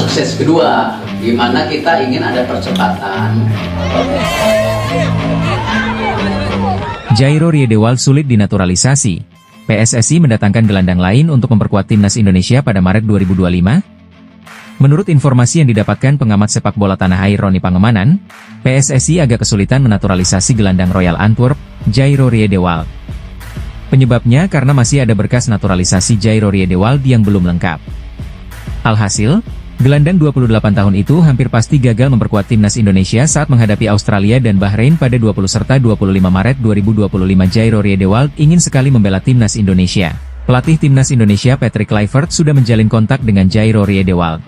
sukses kedua, di mana kita ingin ada percepatan. Jairo Riedewald sulit dinaturalisasi. PSSI mendatangkan gelandang lain untuk memperkuat timnas Indonesia pada Maret 2025. Menurut informasi yang didapatkan pengamat sepak bola tanah air Roni Pangemanan, PSSI agak kesulitan menaturalisasi gelandang Royal Antwerp, Jairo Riedewald. Penyebabnya karena masih ada berkas naturalisasi Jairo Riedewald yang belum lengkap. Alhasil, gelandang 28 tahun itu hampir pasti gagal memperkuat timnas Indonesia saat menghadapi Australia dan Bahrain pada 20 serta 25 Maret 2025. Jairo Riedewald ingin sekali membela timnas Indonesia. Pelatih timnas Indonesia Patrick Kluivert sudah menjalin kontak dengan Jairo Riedewald.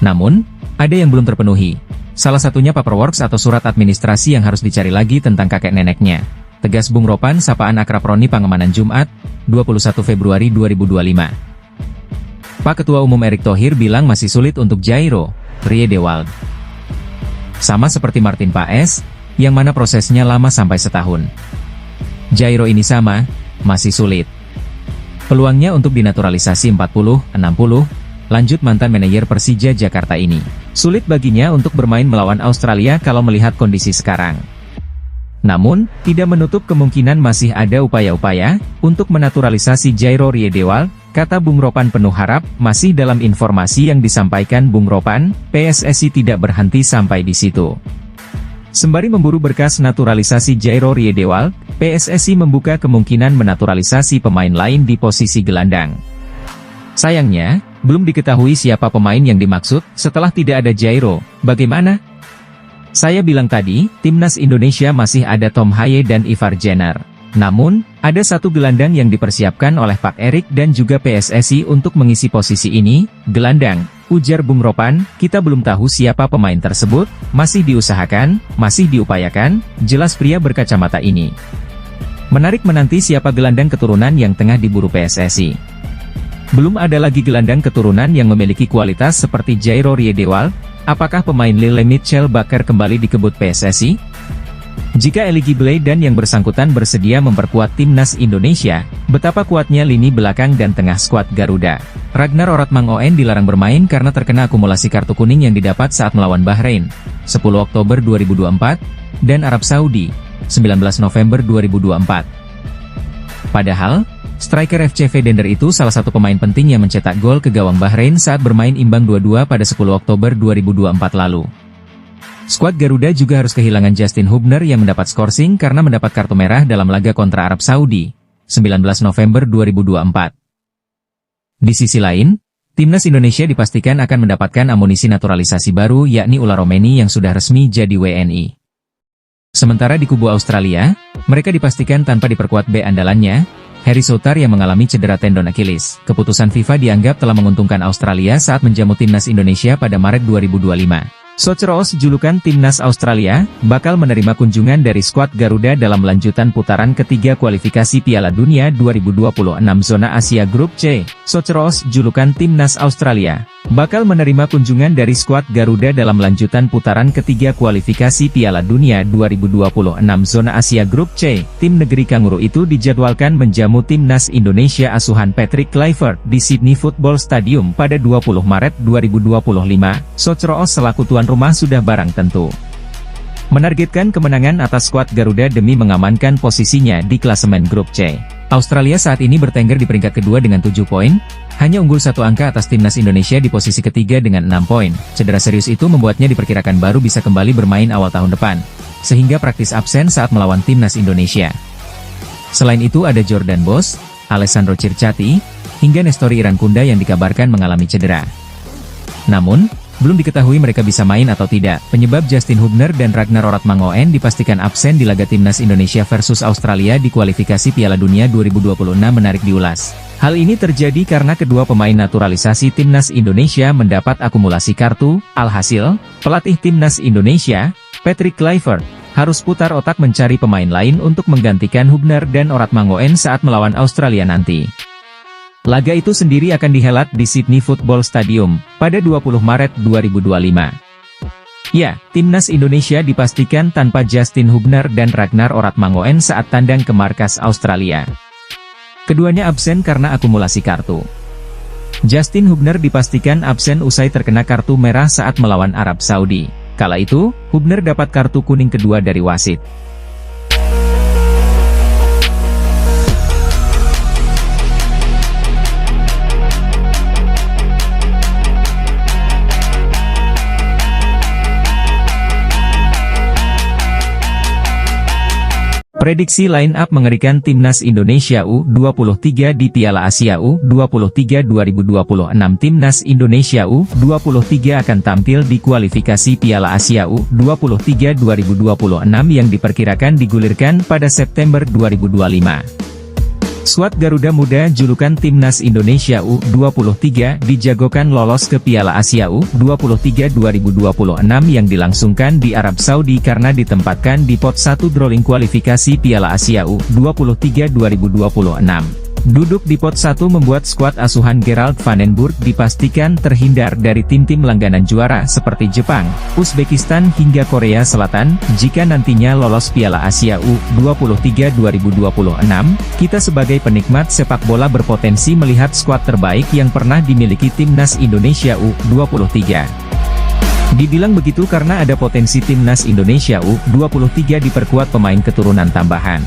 Namun, ada yang belum terpenuhi. Salah satunya paperwork atau surat administrasi yang harus dicari lagi tentang kakek neneknya. Tegas Bung Ropan sapaan akrab Roni Pangemanan Jumat, 21 Februari 2025. Pak Ketua Umum Erick Thohir bilang masih sulit untuk Jairo Riedewald. Sama seperti Martin Paes, yang mana prosesnya lama sampai setahun. Jairo ini sama, masih sulit. Peluangnya untuk dinaturalisasi 40-60, lanjut mantan manajer Persija Jakarta ini. Sulit baginya untuk bermain melawan Australia kalau melihat kondisi sekarang. Namun, tidak menutup kemungkinan masih ada upaya-upaya untuk menaturalisasi Jairo Riedewald, kata Bung Ropan penuh harap. Masih dalam informasi yang disampaikan Bung Ropan, PSSI tidak berhenti sampai di situ. Sembari memburu berkas naturalisasi Jairo Riedewald, PSSI membuka kemungkinan menaturalisasi pemain lain di posisi gelandang. Sayangnya, belum diketahui siapa pemain yang dimaksud. Setelah tidak ada Jairo, bagaimana? Saya bilang tadi, timnas Indonesia masih ada Tom Haye dan Ivar Jenner. Namun, ada satu gelandang yang dipersiapkan oleh Pak Erick dan juga PSSI untuk mengisi posisi ini, gelandang, ujar Bung Ropan. Kita belum tahu siapa pemain tersebut, masih diusahakan, masih diupayakan, jelas pria berkacamata ini. Menarik menanti siapa gelandang keturunan yang tengah diburu PSSI. Belum ada lagi gelandang keturunan yang memiliki kualitas seperti Jairo Riedewald. Apakah pemain Lille Mitchell bakal kembali dikebut PSSI? Jika eligible dan yang bersangkutan bersedia memperkuat timnas Indonesia, betapa kuatnya lini belakang dan tengah skuad Garuda. Ragnar Oratmangoen dilarang bermain karena terkena akumulasi kartu kuning yang didapat saat melawan Bahrain, 10 Oktober 2024, dan Arab Saudi, 19 November 2024. Padahal, striker FC Vedender itu salah satu pemain penting yang mencetak gol ke gawang Bahrain saat bermain imbang 2-2 pada 10 Oktober 2024 lalu. Skuad Garuda juga harus kehilangan Justin Hubner yang mendapat skorsing karena mendapat kartu merah dalam laga kontra Arab Saudi, 19 November 2024. Di sisi lain, timnas Indonesia dipastikan akan mendapatkan amunisi naturalisasi baru yakni Ular Romeni yang sudah resmi jadi WNI. Sementara di kubu Australia, mereka dipastikan tanpa diperkuat B andalannya, Harry Souttar yang mengalami cedera tendon Achilles. Keputusan FIFA dianggap telah menguntungkan Australia saat menjamu timnas Indonesia pada Maret 2025. Socceroos julukan timnas Australia, bakal menerima kunjungan dari skuad Garuda dalam lanjutan putaran ketiga kualifikasi Piala Dunia 2026 Zona Asia Grup C. Socceroos julukan timnas Australia, bakal menerima kunjungan dari skuad Garuda dalam lanjutan putaran ketiga kualifikasi Piala Dunia 2026 Zona Asia Grup C. Tim negeri Kanguru itu dijadwalkan menjamu timnas Indonesia asuhan Patrick Kluivert di Sydney Football Stadium pada 20 Maret 2025. Socceroos selaku tuan rumah sudah barang tentu menargetkan kemenangan atas skuad Garuda demi mengamankan posisinya di klasemen grup C. Australia saat ini bertengger di peringkat kedua dengan 7 poin, hanya unggul 1 angka atas timnas Indonesia di posisi ketiga dengan 6 poin. Cedera serius itu membuatnya diperkirakan baru bisa kembali bermain awal tahun depan, sehingga praktis absen saat melawan timnas Indonesia. Selain itu ada Jordan Bos, Alessandro Circati, hingga Nestori Irankunda yang dikabarkan mengalami cedera. Namun, belum diketahui mereka bisa main atau tidak. Penyebab Justin Hubner dan Ragnar Oratmangoen dipastikan absen di laga timnas Indonesia versus Australia di kualifikasi Piala Dunia 2026 menarik diulas. Hal ini terjadi karena kedua pemain naturalisasi timnas Indonesia mendapat akumulasi kartu. Alhasil, pelatih timnas Indonesia, Patrick Kluivert, harus putar otak mencari pemain lain untuk menggantikan Hubner dan Oratmangoen saat melawan Australia nanti. Laga itu sendiri akan dihelat di Sydney Football Stadium, pada 20 Maret 2025. Ya, timnas Indonesia dipastikan tanpa Justin Hubner dan Ragnar Oratmangoen saat tandang ke markas Australia. Keduanya absen karena akumulasi kartu. Justin Hubner dipastikan absen usai terkena kartu merah saat melawan Arab Saudi. Kala itu, Hubner dapat kartu kuning kedua dari wasit. Prediksi line-up mengerikan Timnas Indonesia U23 di Piala Asia U23 2026. Timnas Indonesia U23 akan tampil di kualifikasi Piala Asia U23 2026 yang diperkirakan digulirkan pada September 2025. Skuad Garuda Muda julukan Timnas Indonesia U23 dijagokan lolos ke Piala Asia U23 2026 yang dilangsungkan di Arab Saudi karena ditempatkan di pot 1 drawing kualifikasi Piala Asia U23 2026. Duduk di pot 1 membuat skuad asuhan Gerald Vandenburg dipastikan terhindar dari tim-tim langganan juara seperti Jepang, Uzbekistan hingga Korea Selatan. Jika nantinya lolos Piala Asia U23 2026, kita sebagai penikmat sepak bola berpotensi melihat skuad terbaik yang pernah dimiliki Timnas Indonesia U23. Dibilang begitu karena ada potensi Timnas Indonesia U23 diperkuat pemain keturunan tambahan.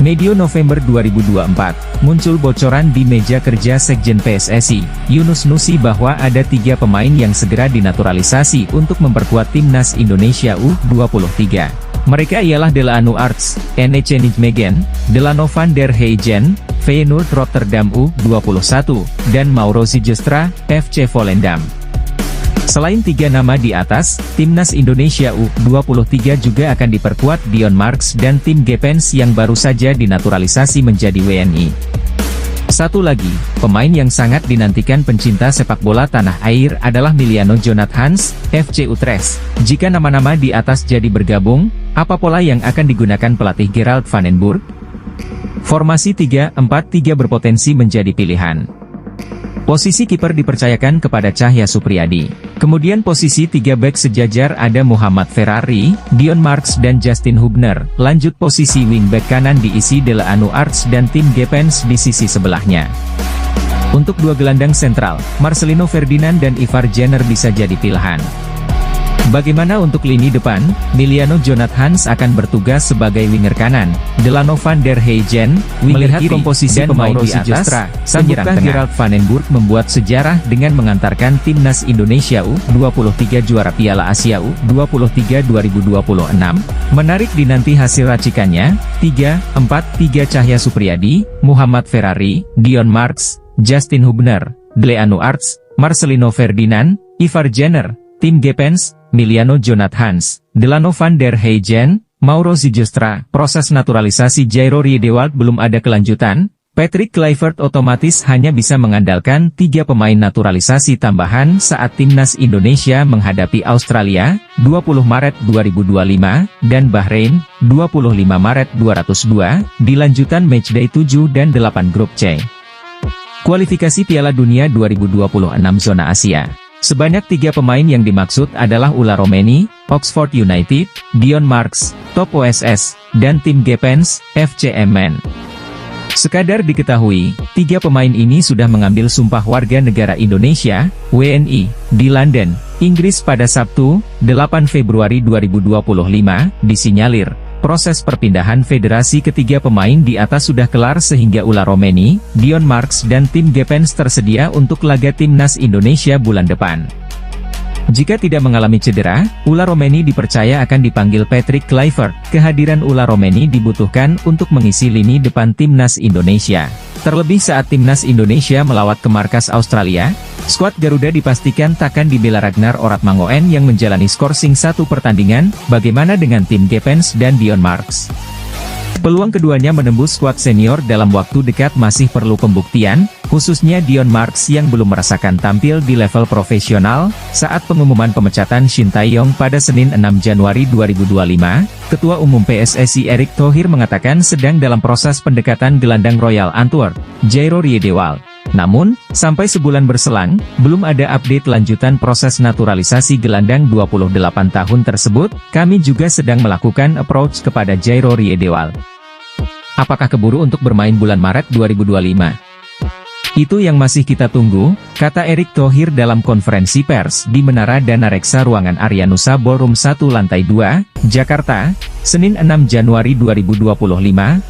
Medio November 2024, muncul bocoran di meja kerja Sekjen PSSI, Yunus Nusi bahwa ada 3 pemain yang segera dinaturalisasi untuk memperkuat Timnas Indonesia U23. Mereka ialah Delano Arts, NEC Nijmegen, Delano van der Heijden, Feyenoord Rotterdam U21, dan Mauro Sijgestra, FC Volendam. Selain 3 nama di atas, Timnas Indonesia U23 juga akan diperkuat Dion Marks dan Tim Gepens yang baru saja dinaturalisasi menjadi WNI. Satu lagi, pemain yang sangat dinantikan pencinta sepak bola tanah air adalah Miliano Jonathans, FC Utrecht. Jika nama-nama di atas jadi bergabung, apa pola yang akan digunakan pelatih Gerald Vandenburg? Formasi 3-4-3 berpotensi menjadi pilihan. Posisi kiper dipercayakan kepada Cahya Supriyadi. Kemudian posisi 3 bek sejajar ada Muhammad Ferrari, Dion Marks dan Justin Hubner. Lanjut posisi wingback kanan diisi Delano Arts dan Tim Gepens di sisi sebelahnya. Untuk 2 gelandang sentral, Marcelino Ferdinand dan Ivar Jenner bisa jadi pilihan. Bagaimana untuk lini depan? Miliano Jonathans akan bertugas sebagai winger kanan, Delano van der Heijden, winger kiri, komposisi pemain di atas, penyerang tengah. Gerald Vandenburg membuat sejarah dengan mengantarkan Timnas Indonesia U23 juara Piala Asia U23 2026. Menarik dinanti hasil racikannya, 3-4-3 Cahya Supriyadi, Muhammad Ferrari, Dion Marks, Justin Hubner, Delano Arts, Marcelino Ferdinand, Ivar Jenner, Tim Gepens, Miliano Jonathans, Delano van der Heijden, Mauro Sijgestra. Proses naturalisasi Jairo Riedewald belum ada kelanjutan. Patrick Kluivert otomatis hanya bisa mengandalkan 3 pemain naturalisasi tambahan saat Timnas Indonesia menghadapi Australia, 20 Maret 2025, dan Bahrain, 25 Maret 202, di lanjutan matchday 7 dan 8 grup C. Kualifikasi Piala Dunia 2026 Zona Asia. Sebanyak 3 pemain yang dimaksud adalah Ula Romeni, Oxford United, Dion Marks, Top OSS, dan Tim Gepens, FC Emmen. Sekadar diketahui, 3 pemain ini sudah mengambil sumpah warga negara Indonesia, WNI, di London, Inggris pada Sabtu, 8 Februari 2025, disinyalir. Proses perpindahan federasi ketiga pemain di atas sudah kelar sehingga Ula Romeni, Dion Marks dan Tim Gepens tersedia untuk laga Timnas Indonesia bulan depan. Jika tidak mengalami cedera, Ula Romeni dipercaya akan dipanggil Patrick Kluivert. Kehadiran Ula Romeni dibutuhkan untuk mengisi lini depan Timnas Indonesia. Terlebih saat Timnas Indonesia melawat ke markas Australia, skuad Garuda dipastikan takkan dibela Ragnar Oratmangoen yang menjalani skorsing 1 pertandingan. Bagaimana dengan Tim Gepens dan Dion Marks? Peluang keduanya menembus skuad senior dalam waktu dekat masih perlu pembuktian, khususnya Dion Marks yang belum merasakan tampil di level profesional. Saat pengumuman pemecatan Shin Tae-yong pada Senin 6 Januari 2025, Ketua Umum PSSI Erick Thohir mengatakan sedang dalam proses pendekatan gelandang Royal Antwerp, Jairo Riedewald. Namun, sampai sebulan berselang, belum ada update lanjutan proses naturalisasi gelandang 28 tahun tersebut. Kami juga sedang melakukan approach kepada Jairo Riedewald. Apakah keburu untuk bermain bulan Maret 2025? Itu yang masih kita tunggu, kata Erick Thohir dalam konferensi pers di Menara Dana Reksa Ruangan Aryanusa Ballroom 1 Lantai 2, Jakarta, Senin 6 Januari 2025,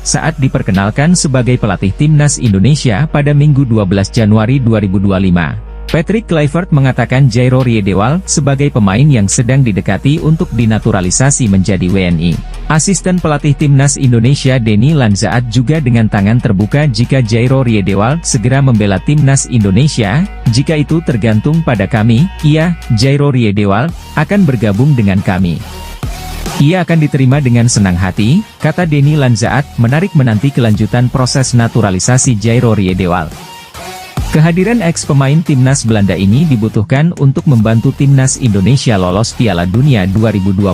saat diperkenalkan sebagai pelatih Timnas Indonesia pada Minggu 12 Januari 2025. Patrick Kluivert mengatakan Jairo Riedewald sebagai pemain yang sedang didekati untuk dinaturalisasi menjadi WNI. Asisten pelatih Timnas Indonesia Denny Lanzaat juga dengan tangan terbuka jika Jairo Riedewald segera membela Timnas Indonesia, jika itu tergantung pada kami, iya, Jairo Riedewald akan bergabung dengan kami. Ia akan diterima dengan senang hati, kata Denny Lanzaat, menarik menanti kelanjutan proses naturalisasi Jairo Riedewald. Kehadiran ex-pemain Timnas Belanda ini dibutuhkan untuk membantu Timnas Indonesia lolos Piala Dunia 2026.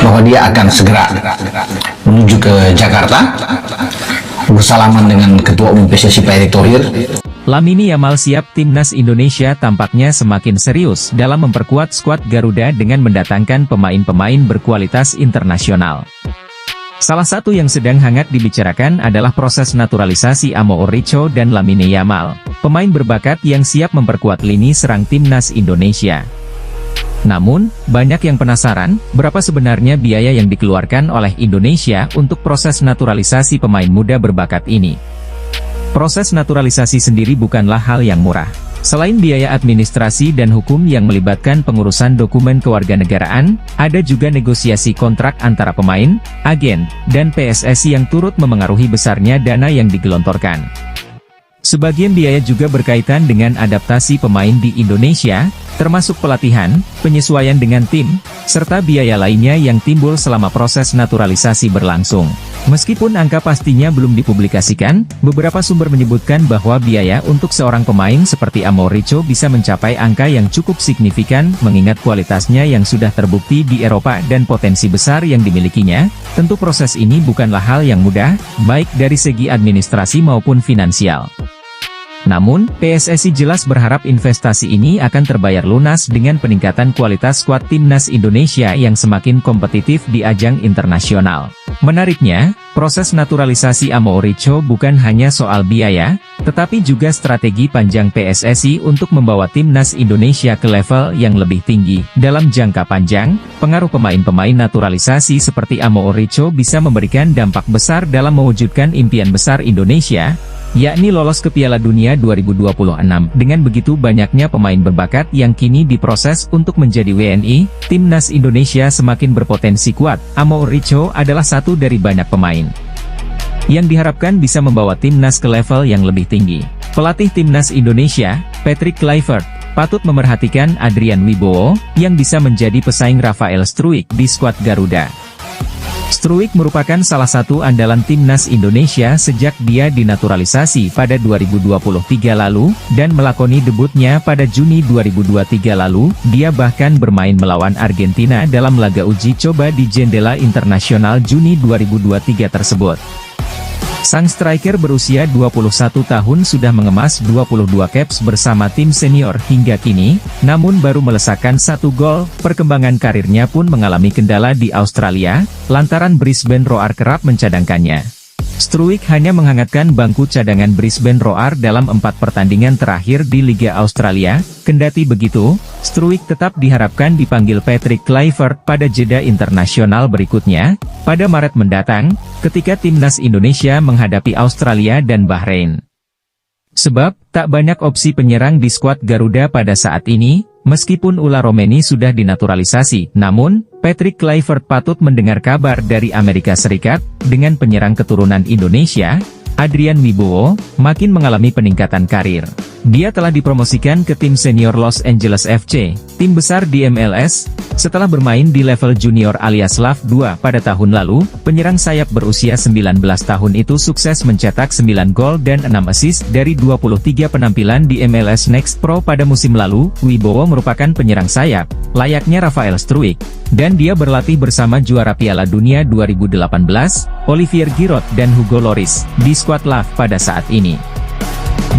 Bahwa dia akan segera menuju ke Jakarta bersalaman dengan Ketua Umum PSSI Pak Erick Thohir. Lamine Yamal siap. Timnas Indonesia tampaknya semakin serius dalam memperkuat skuad Garuda dengan mendatangkan pemain-pemain berkualitas internasional. Salah satu yang sedang hangat dibicarakan adalah proses naturalisasi Amo Rico dan Lamine Yamal, pemain berbakat yang siap memperkuat lini serang Timnas Indonesia. Namun, banyak yang penasaran, berapa sebenarnya biaya yang dikeluarkan oleh Indonesia untuk proses naturalisasi pemain muda berbakat ini. Proses naturalisasi sendiri bukanlah hal yang murah. Selain biaya administrasi dan hukum yang melibatkan pengurusan dokumen kewarganegaraan, ada juga negosiasi kontrak antara pemain, agen, dan PSSI yang turut memengaruhi besarnya dana yang digelontorkan. Sebagian biaya juga berkaitan dengan adaptasi pemain di Indonesia, termasuk pelatihan, penyesuaian dengan tim, serta biaya lainnya yang timbul selama proses naturalisasi berlangsung. Meskipun angka pastinya belum dipublikasikan, beberapa sumber menyebutkan bahwa biaya untuk seorang pemain seperti Amo Rico bisa mencapai angka yang cukup signifikan mengingat kualitasnya yang sudah terbukti di Eropa dan potensi besar yang dimilikinya. Tentu proses ini bukanlah hal yang mudah, baik dari segi administrasi maupun finansial. Namun, PSSI jelas berharap investasi ini akan terbayar lunas dengan peningkatan kualitas skuad Timnas Indonesia yang semakin kompetitif di ajang internasional. Menariknya, proses naturalisasi Amo Rico bukan hanya soal biaya, tetapi juga strategi panjang PSSI untuk membawa Timnas Indonesia ke level yang lebih tinggi. Dalam jangka panjang, pengaruh pemain-pemain naturalisasi seperti Amo Rico bisa memberikan dampak besar dalam mewujudkan impian besar Indonesia, yakni lolos ke Piala Dunia 2026. Dengan begitu banyaknya pemain berbakat yang kini diproses untuk menjadi WNI, Timnas Indonesia semakin berpotensi kuat. Amo Rico adalah satu dari banyak pemain yang diharapkan bisa membawa Timnas ke level yang lebih tinggi. Pelatih Timnas Indonesia, Patrick Kluivert, patut memerhatikan Adrian Wibowo, yang bisa menjadi pesaing Rafael Struijk di skuad Garuda. Struijk merupakan salah satu andalan Timnas Indonesia sejak dia dinaturalisasi pada 2023 lalu, dan melakoni debutnya pada Juni 2023 lalu. Dia bahkan bermain melawan Argentina dalam laga uji coba di jendela internasional Juni 2023 tersebut. Sang striker berusia 21 tahun sudah mengemas 22 caps bersama tim senior hingga kini, namun baru melesakkan 1 gol. Perkembangan karirnya pun mengalami kendala di Australia, lantaran Brisbane Roar kerap mencadangkannya. Struijk hanya menghangatkan bangku cadangan Brisbane Roar dalam 4 pertandingan terakhir di Liga Australia. Kendati begitu, Struijk tetap diharapkan dipanggil Patrick Kluivert pada jeda internasional berikutnya, pada Maret mendatang, ketika Timnas Indonesia menghadapi Australia dan Bahrain. Sebab, tak banyak opsi penyerang di skuad Garuda pada saat ini. Meskipun Ula Romeni sudah dinaturalisasi, namun, Patrick Kluivert patut mendengar kabar dari Amerika Serikat, dengan penyerang keturunan Indonesia, Adrian Wibowo, makin mengalami peningkatan karir. Dia telah dipromosikan ke tim senior Los Angeles FC, tim besar di MLS, setelah bermain di level junior alias LAV 2 pada tahun lalu. Penyerang sayap berusia 19 tahun itu sukses mencetak 9 gol dan 6 assist dari 23 penampilan di MLS Next Pro pada musim lalu. Wibowo merupakan penyerang sayap, layaknya Rafael Struijk, dan dia berlatih bersama juara Piala Dunia 2018, Olivier Giroud dan Hugo Lloris, di skuad LAV pada saat ini.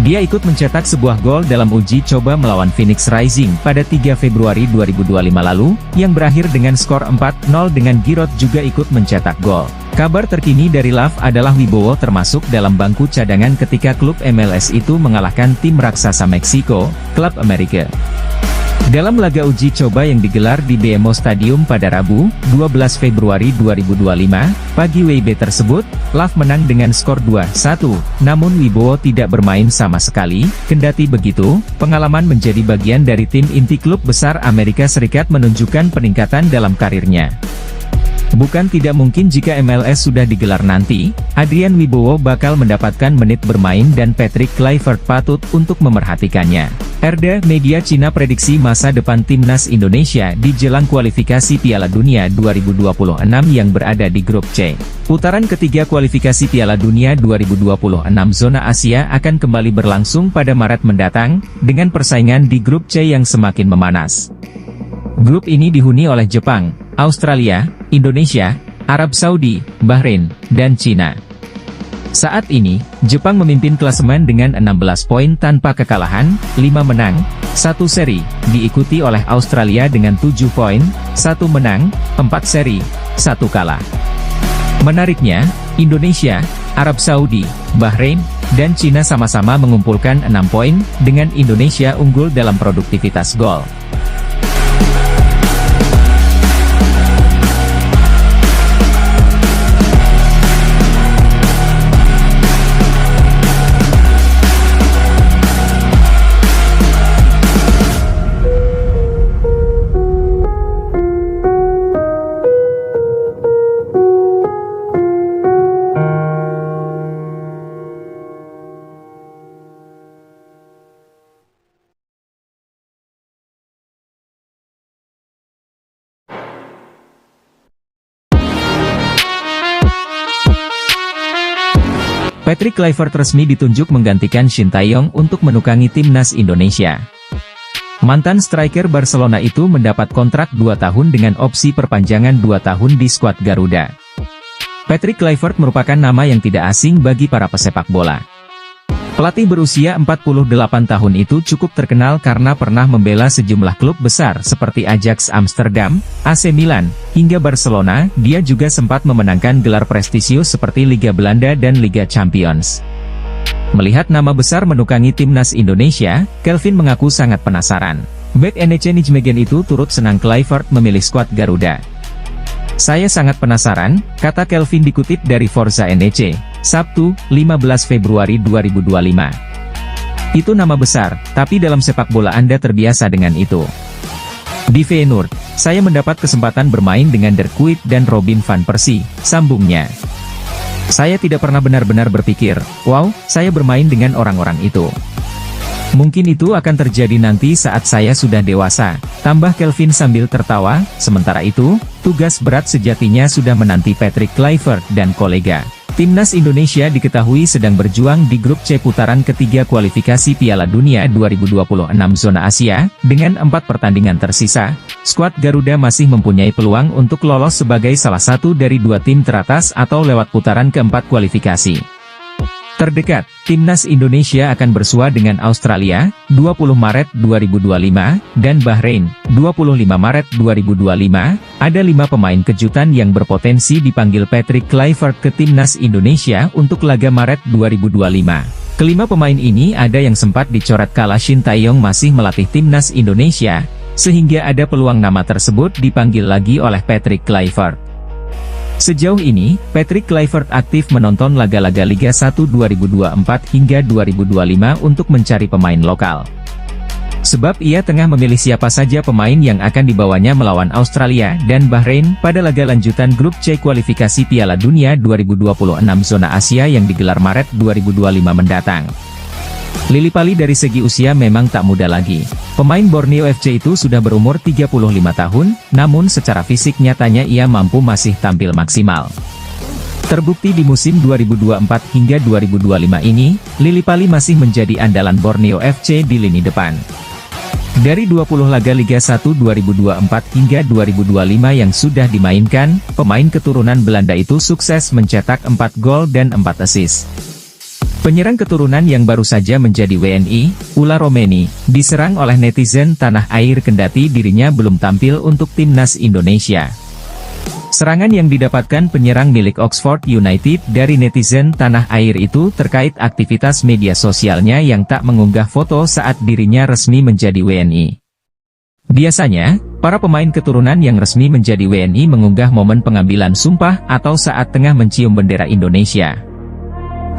Dia ikut mencetak sebuah gol dalam uji coba melawan Phoenix Rising pada 3 Februari 2025 lalu, yang berakhir dengan skor 4-0 dengan Giroud juga ikut mencetak gol. Kabar terkini dari Love adalah Wibowo termasuk dalam bangku cadangan ketika klub MLS itu mengalahkan tim raksasa Meksiko, Klub Amerika. Dalam laga uji coba yang digelar di BMO Stadium pada Rabu, 12 Februari 2025, pagi WIB tersebut, Love menang dengan skor 2-1, namun Wibowo tidak bermain sama sekali. Kendati begitu, pengalaman menjadi bagian dari tim inti klub besar Amerika Serikat menunjukkan peningkatan dalam karirnya. Bukan tidak mungkin jika MLS sudah digelar nanti, Adrian Wibowo bakal mendapatkan menit bermain dan Patrick Kluivert patut untuk memerhatikannya. RDA Media Cina prediksi masa depan timnas Indonesia di jelang kualifikasi Piala Dunia 2026 yang berada di grup C. Putaran ketiga kualifikasi Piala Dunia 2026 zona Asia akan kembali berlangsung pada Maret mendatang, dengan persaingan di grup C yang semakin memanas. Grup ini dihuni oleh Jepang, Australia, Indonesia, Arab Saudi, Bahrain, dan Cina. Saat ini, Jepang memimpin klasemen dengan 16 poin tanpa kekalahan, 5 menang, 1 seri, diikuti oleh Australia dengan 7 poin, 1 menang, 4 seri, 1 kalah. Menariknya, Indonesia, Arab Saudi, Bahrain, dan Cina sama-sama mengumpulkan 6 poin, dengan Indonesia unggul dalam produktivitas gol. Patrick Kluivert resmi ditunjuk menggantikan Shin Tae-yong untuk menukangi timnas Indonesia. Mantan striker Barcelona itu mendapat kontrak 2 tahun dengan opsi perpanjangan 2 tahun di skuad Garuda. Patrick Kluivert merupakan nama yang tidak asing bagi para pesepak bola. Pelatih berusia 48 tahun itu cukup terkenal karena pernah membela sejumlah klub besar seperti Ajax Amsterdam, AC Milan, hingga Barcelona. Dia juga sempat memenangkan gelar prestisius seperti Liga Belanda dan Liga Champions. Melihat nama besar menukangi timnas Indonesia, Kelvin mengaku sangat penasaran. Bek NEC Nijmegen itu turut senang Kluivert memilih skuad Garuda. "Saya sangat penasaran," kata Kelvin dikutip dari Forza NEC, Sabtu, 15 Februari 2025. "Itu nama besar, tapi dalam sepak bola Anda terbiasa dengan itu. Di Feyenoord, saya mendapat kesempatan bermain dengan Dirk Kuyt dan Robin van Persie," sambungnya. "Saya tidak pernah benar-benar berpikir, wow, saya bermain dengan orang-orang itu. Mungkin itu akan terjadi nanti saat saya sudah dewasa," tambah Kelvin sambil tertawa. Sementara itu, tugas berat sejatinya sudah menanti Patrick Kluivert dan kolega. Timnas Indonesia diketahui sedang berjuang di grup C putaran ketiga kualifikasi Piala Dunia 2026 zona Asia, dengan 4 pertandingan tersisa. Skuad Garuda masih mempunyai peluang untuk lolos sebagai salah satu dari 2 tim teratas atau lewat putaran keempat kualifikasi. Terdekat, Timnas Indonesia akan bersua dengan Australia, 20 Maret 2025, dan Bahrain, 25 Maret 2025. Ada 5 pemain kejutan yang berpotensi dipanggil Patrick Kluivert ke Timnas Indonesia untuk laga Maret 2025. Kelima pemain ini ada yang sempat dicoret kala Shin Tae-yong masih melatih Timnas Indonesia, sehingga ada peluang nama tersebut dipanggil lagi oleh Patrick Kluivert. Sejauh ini, Patrick Kluivert aktif menonton laga-laga Liga 1 2024 hingga 2025 untuk mencari pemain lokal. Sebab ia tengah memilih siapa saja pemain yang akan dibawanya melawan Australia dan Bahrain pada laga lanjutan grup C kualifikasi Piala Dunia 2026 zona Asia yang digelar Maret 2025 mendatang. Lili Pali dari segi usia memang tak muda lagi. Pemain Borneo FC itu sudah berumur 35 tahun, namun secara fisik nyatanya ia mampu masih tampil maksimal. Terbukti di musim 2024 hingga 2025 ini, Lili Pali masih menjadi andalan Borneo FC di lini depan. Dari 20 laga Liga 1 2024 hingga 2025 yang sudah dimainkan, pemain keturunan Belanda itu sukses mencetak 4 gol dan 4 assist. Penyerang keturunan yang baru saja menjadi WNI, Ula Romeni, diserang oleh netizen tanah air kendati dirinya belum tampil untuk timnas Indonesia. Serangan yang didapatkan penyerang milik Oxford United dari netizen tanah air itu terkait aktivitas media sosialnya yang tak mengunggah foto saat dirinya resmi menjadi WNI. Biasanya, para pemain keturunan yang resmi menjadi WNI mengunggah momen pengambilan sumpah atau saat tengah mencium bendera Indonesia.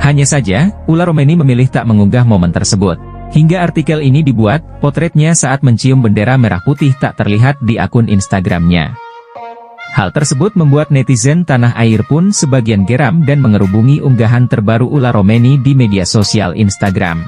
Hanya saja, Ula Romeni memilih tak mengunggah momen tersebut. Hingga artikel ini dibuat, potretnya saat mencium bendera merah putih tak terlihat di akun Instagramnya. Hal tersebut membuat netizen tanah air pun sebagian geram dan mengerubungi unggahan terbaru Ula Romeni di media sosial Instagram.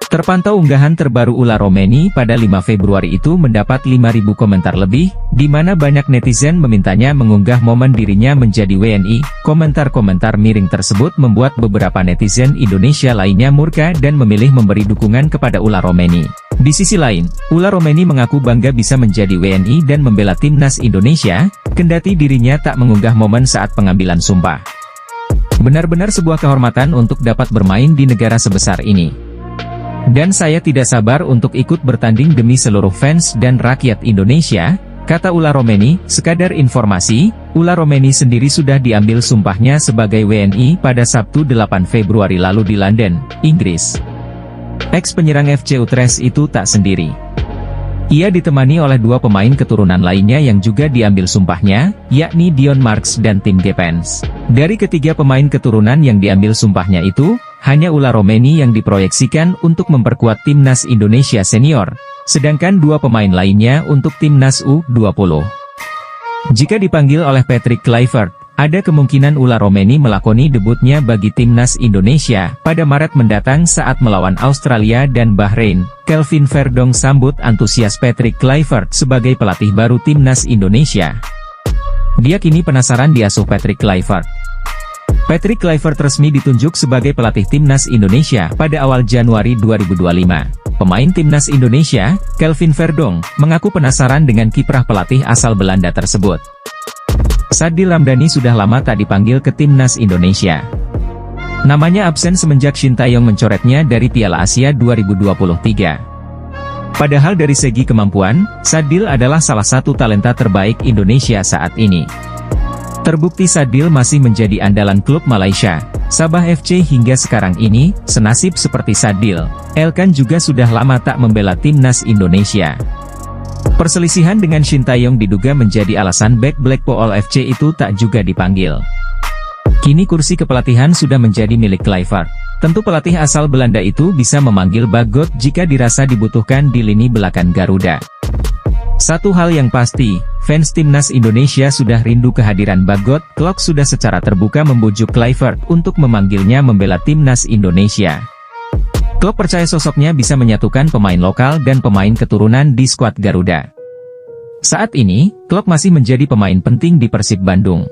Terpantau unggahan terbaru Ula Romeni pada 5 Februari itu mendapat 5.000 komentar lebih, di mana banyak netizen memintanya mengunggah momen dirinya menjadi WNI. Komentar-komentar miring tersebut membuat beberapa netizen Indonesia lainnya murka dan memilih memberi dukungan kepada Ula Romeni. Di sisi lain, Ula Romeni mengaku bangga bisa menjadi WNI dan membela timnas Indonesia, kendati dirinya tak mengunggah momen saat pengambilan sumpah. Benar-benar sebuah kehormatan untuk dapat bermain di negara sebesar ini. Dan saya tidak sabar untuk ikut bertanding demi seluruh fans dan rakyat Indonesia, kata Ula Romeni. Sekadar informasi, Ula Romeni sendiri sudah diambil sumpahnya sebagai WNI pada Sabtu 8 Februari lalu di London, Inggris. Ex-penyerang FC Utrecht itu tak sendiri. Ia ditemani oleh 2 pemain keturunan lainnya yang juga diambil sumpahnya, yakni Dion Marks dan Tim Gepens. Dari ketiga pemain keturunan yang diambil sumpahnya itu, hanya Ula Romeni yang diproyeksikan untuk memperkuat timnas Indonesia senior, sedangkan 2 pemain lainnya untuk timnas U20. Jika dipanggil oleh Patrick Kluivert, ada kemungkinan Ula Romeni melakoni debutnya bagi timnas Indonesia pada Maret mendatang saat melawan Australia dan Bahrain. Kelvin Verdong sambut antusias Patrick Kluivert sebagai pelatih baru timnas Indonesia. Dia kini penasaran diasuh Patrick Kluivert. Patrick Kluivert resmi ditunjuk sebagai pelatih timnas Indonesia pada awal Januari 2025. Pemain timnas Indonesia, Kelvin Verdong, mengaku penasaran dengan kiprah pelatih asal Belanda tersebut. Sadil Ramdhani sudah lama tak dipanggil ke timnas Indonesia. Namanya absen semenjak Shin Tae-yong mencoretnya dari Piala Asia 2023. Padahal dari segi kemampuan, Sadil adalah salah satu talenta terbaik Indonesia saat ini. Terbukti Sadil masih menjadi andalan klub Malaysia, Sabah FC hingga sekarang ini. Senasib seperti Sadil, Elkan juga sudah lama tak membela timnas Indonesia. Perselisihan dengan Shin Tae-yong diduga menjadi alasan bek Blackpool FC itu tak juga dipanggil. Kini kursi kepelatihan sudah menjadi milik Kluivert. Tentu pelatih asal Belanda itu bisa memanggil Bagot jika dirasa dibutuhkan di lini belakang Garuda. Satu hal yang pasti, fans timnas Indonesia sudah rindu kehadiran Bagot. Klok sudah secara terbuka membujuk Kluivert untuk memanggilnya membela timnas Indonesia. Klok percaya sosoknya bisa menyatukan pemain lokal dan pemain keturunan di skuad Garuda. Saat ini, Klok masih menjadi pemain penting di Persib Bandung.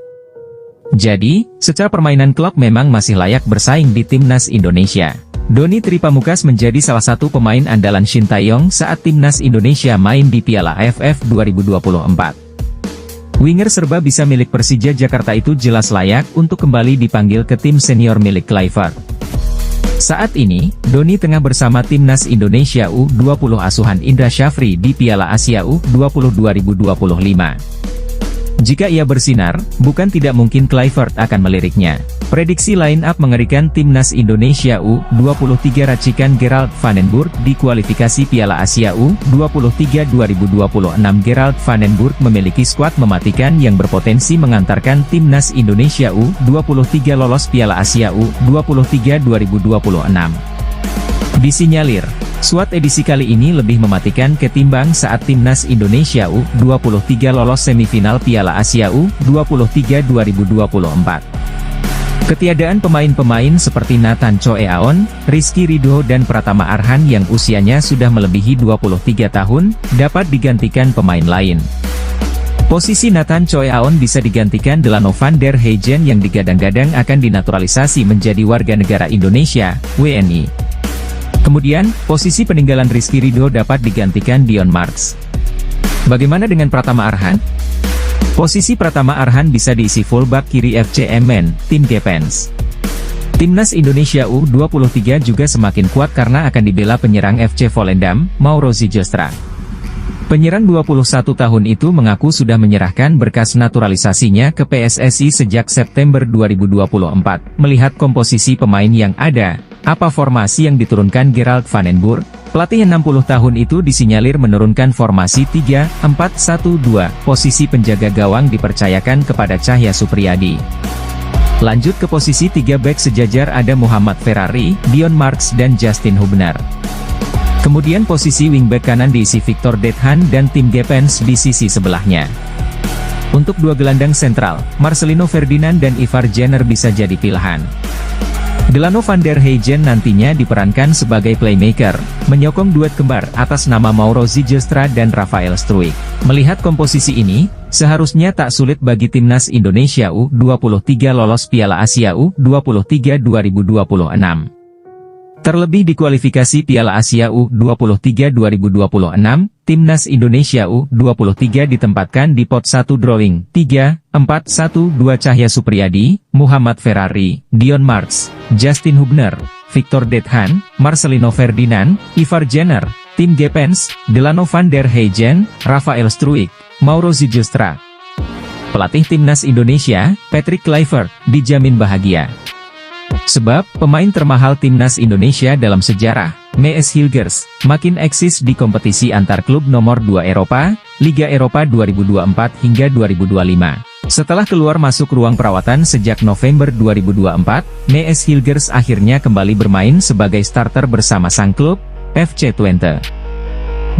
Jadi, secara permainan Klok memang masih layak bersaing di timnas Indonesia. Doni Tripamukas menjadi salah satu pemain andalan Shin Tae-yong saat timnas Indonesia main di Piala AFF 2024. Winger serba bisa milik Persija Jakarta itu jelas layak untuk kembali dipanggil ke tim senior milik Kluivert. Saat ini, Doni tengah bersama timnas Indonesia U20 asuhan Indra Syafri di Piala Asia U20 2025. Jika ia bersinar, bukan tidak mungkin Kluivert akan meliriknya. Prediksi line-up mengerikan timnas Indonesia U23 racikan Gerald Vandenburg di kualifikasi Piala Asia U23 2026. Gerald Vandenburg memiliki skuad mematikan yang berpotensi mengantarkan timnas Indonesia U23 lolos Piala Asia U23 2026. Disinyalir, skuad edisi kali ini lebih mematikan ketimbang saat timnas Indonesia U23 lolos semifinal Piala Asia U23 2024. Ketiadaan pemain-pemain seperti Nathan Choe Aon, Rizky Ridho dan Pratama Arhan yang usianya sudah melebihi 23 tahun, dapat digantikan pemain lain. Posisi Nathan Choe Aon bisa digantikan Delano van der Heijden yang digadang-gadang akan dinaturalisasi menjadi warga negara Indonesia, WNI. Kemudian, posisi peninggalan Rizky Ridho dapat digantikan Dion Marks. Bagaimana dengan Pratama Arhan? Posisi Pratama Arhan bisa diisi fullback kiri FC Emmen, Tim Gepens. Timnas Indonesia U23 juga semakin kuat karena akan dibela penyerang FC Volendam, Mauro Zijlstra. Penyerang 21 tahun itu mengaku sudah menyerahkan berkas naturalisasinya ke PSSI sejak September 2024. Melihat komposisi pemain yang ada, apa formasi yang diturunkan Gerald van den Boer? Pelatih 60 tahun itu disinyalir menurunkan formasi 3-4-1-2. Posisi penjaga gawang dipercayakan kepada Cahya Supriyadi. Lanjut ke posisi 3 bek sejajar ada Muhammad Ferrari, Dion Marks dan Justin Hubner. Kemudian posisi wingback kanan diisi Victor Dethan dan Tim Gepens di sisi sebelahnya. Untuk dua gelandang sentral, Marcelino Ferdinand dan Ivar Jenner bisa jadi pilihan. Delano van der Heijden nantinya diperankan sebagai playmaker, menyokong duet kembar atas nama Mauro Zijlstra dan Rafael Struijk. Melihat komposisi ini, seharusnya tak sulit bagi Timnas Indonesia U23 lolos Piala Asia U23 2026. Terlebih di kualifikasi Piala Asia U23 2026, Timnas Indonesia U23 ditempatkan di pot 1 drawing 3-4-1-2 Cahya Supriyadi, Muhammad Ferrari, Dion Marks, Justin Hubner, Victor Dethan, Marcelino Ferdinand, Ivar Jenner, Tim Gepens, Delano van der Heijden, Rafael Struijk, Mauro Zijlstra. Pelatih Timnas Indonesia, Patrick Kluivert, dijamin bahagia. Sebab, pemain termahal Timnas Indonesia dalam sejarah, Mees Hilgers, makin eksis di kompetisi antar klub nomor 2 Eropa, Liga Eropa 2024 hingga 2025. Setelah keluar masuk ruang perawatan sejak November 2024, Mees Hilgers akhirnya kembali bermain sebagai starter bersama sang klub, FC Twente.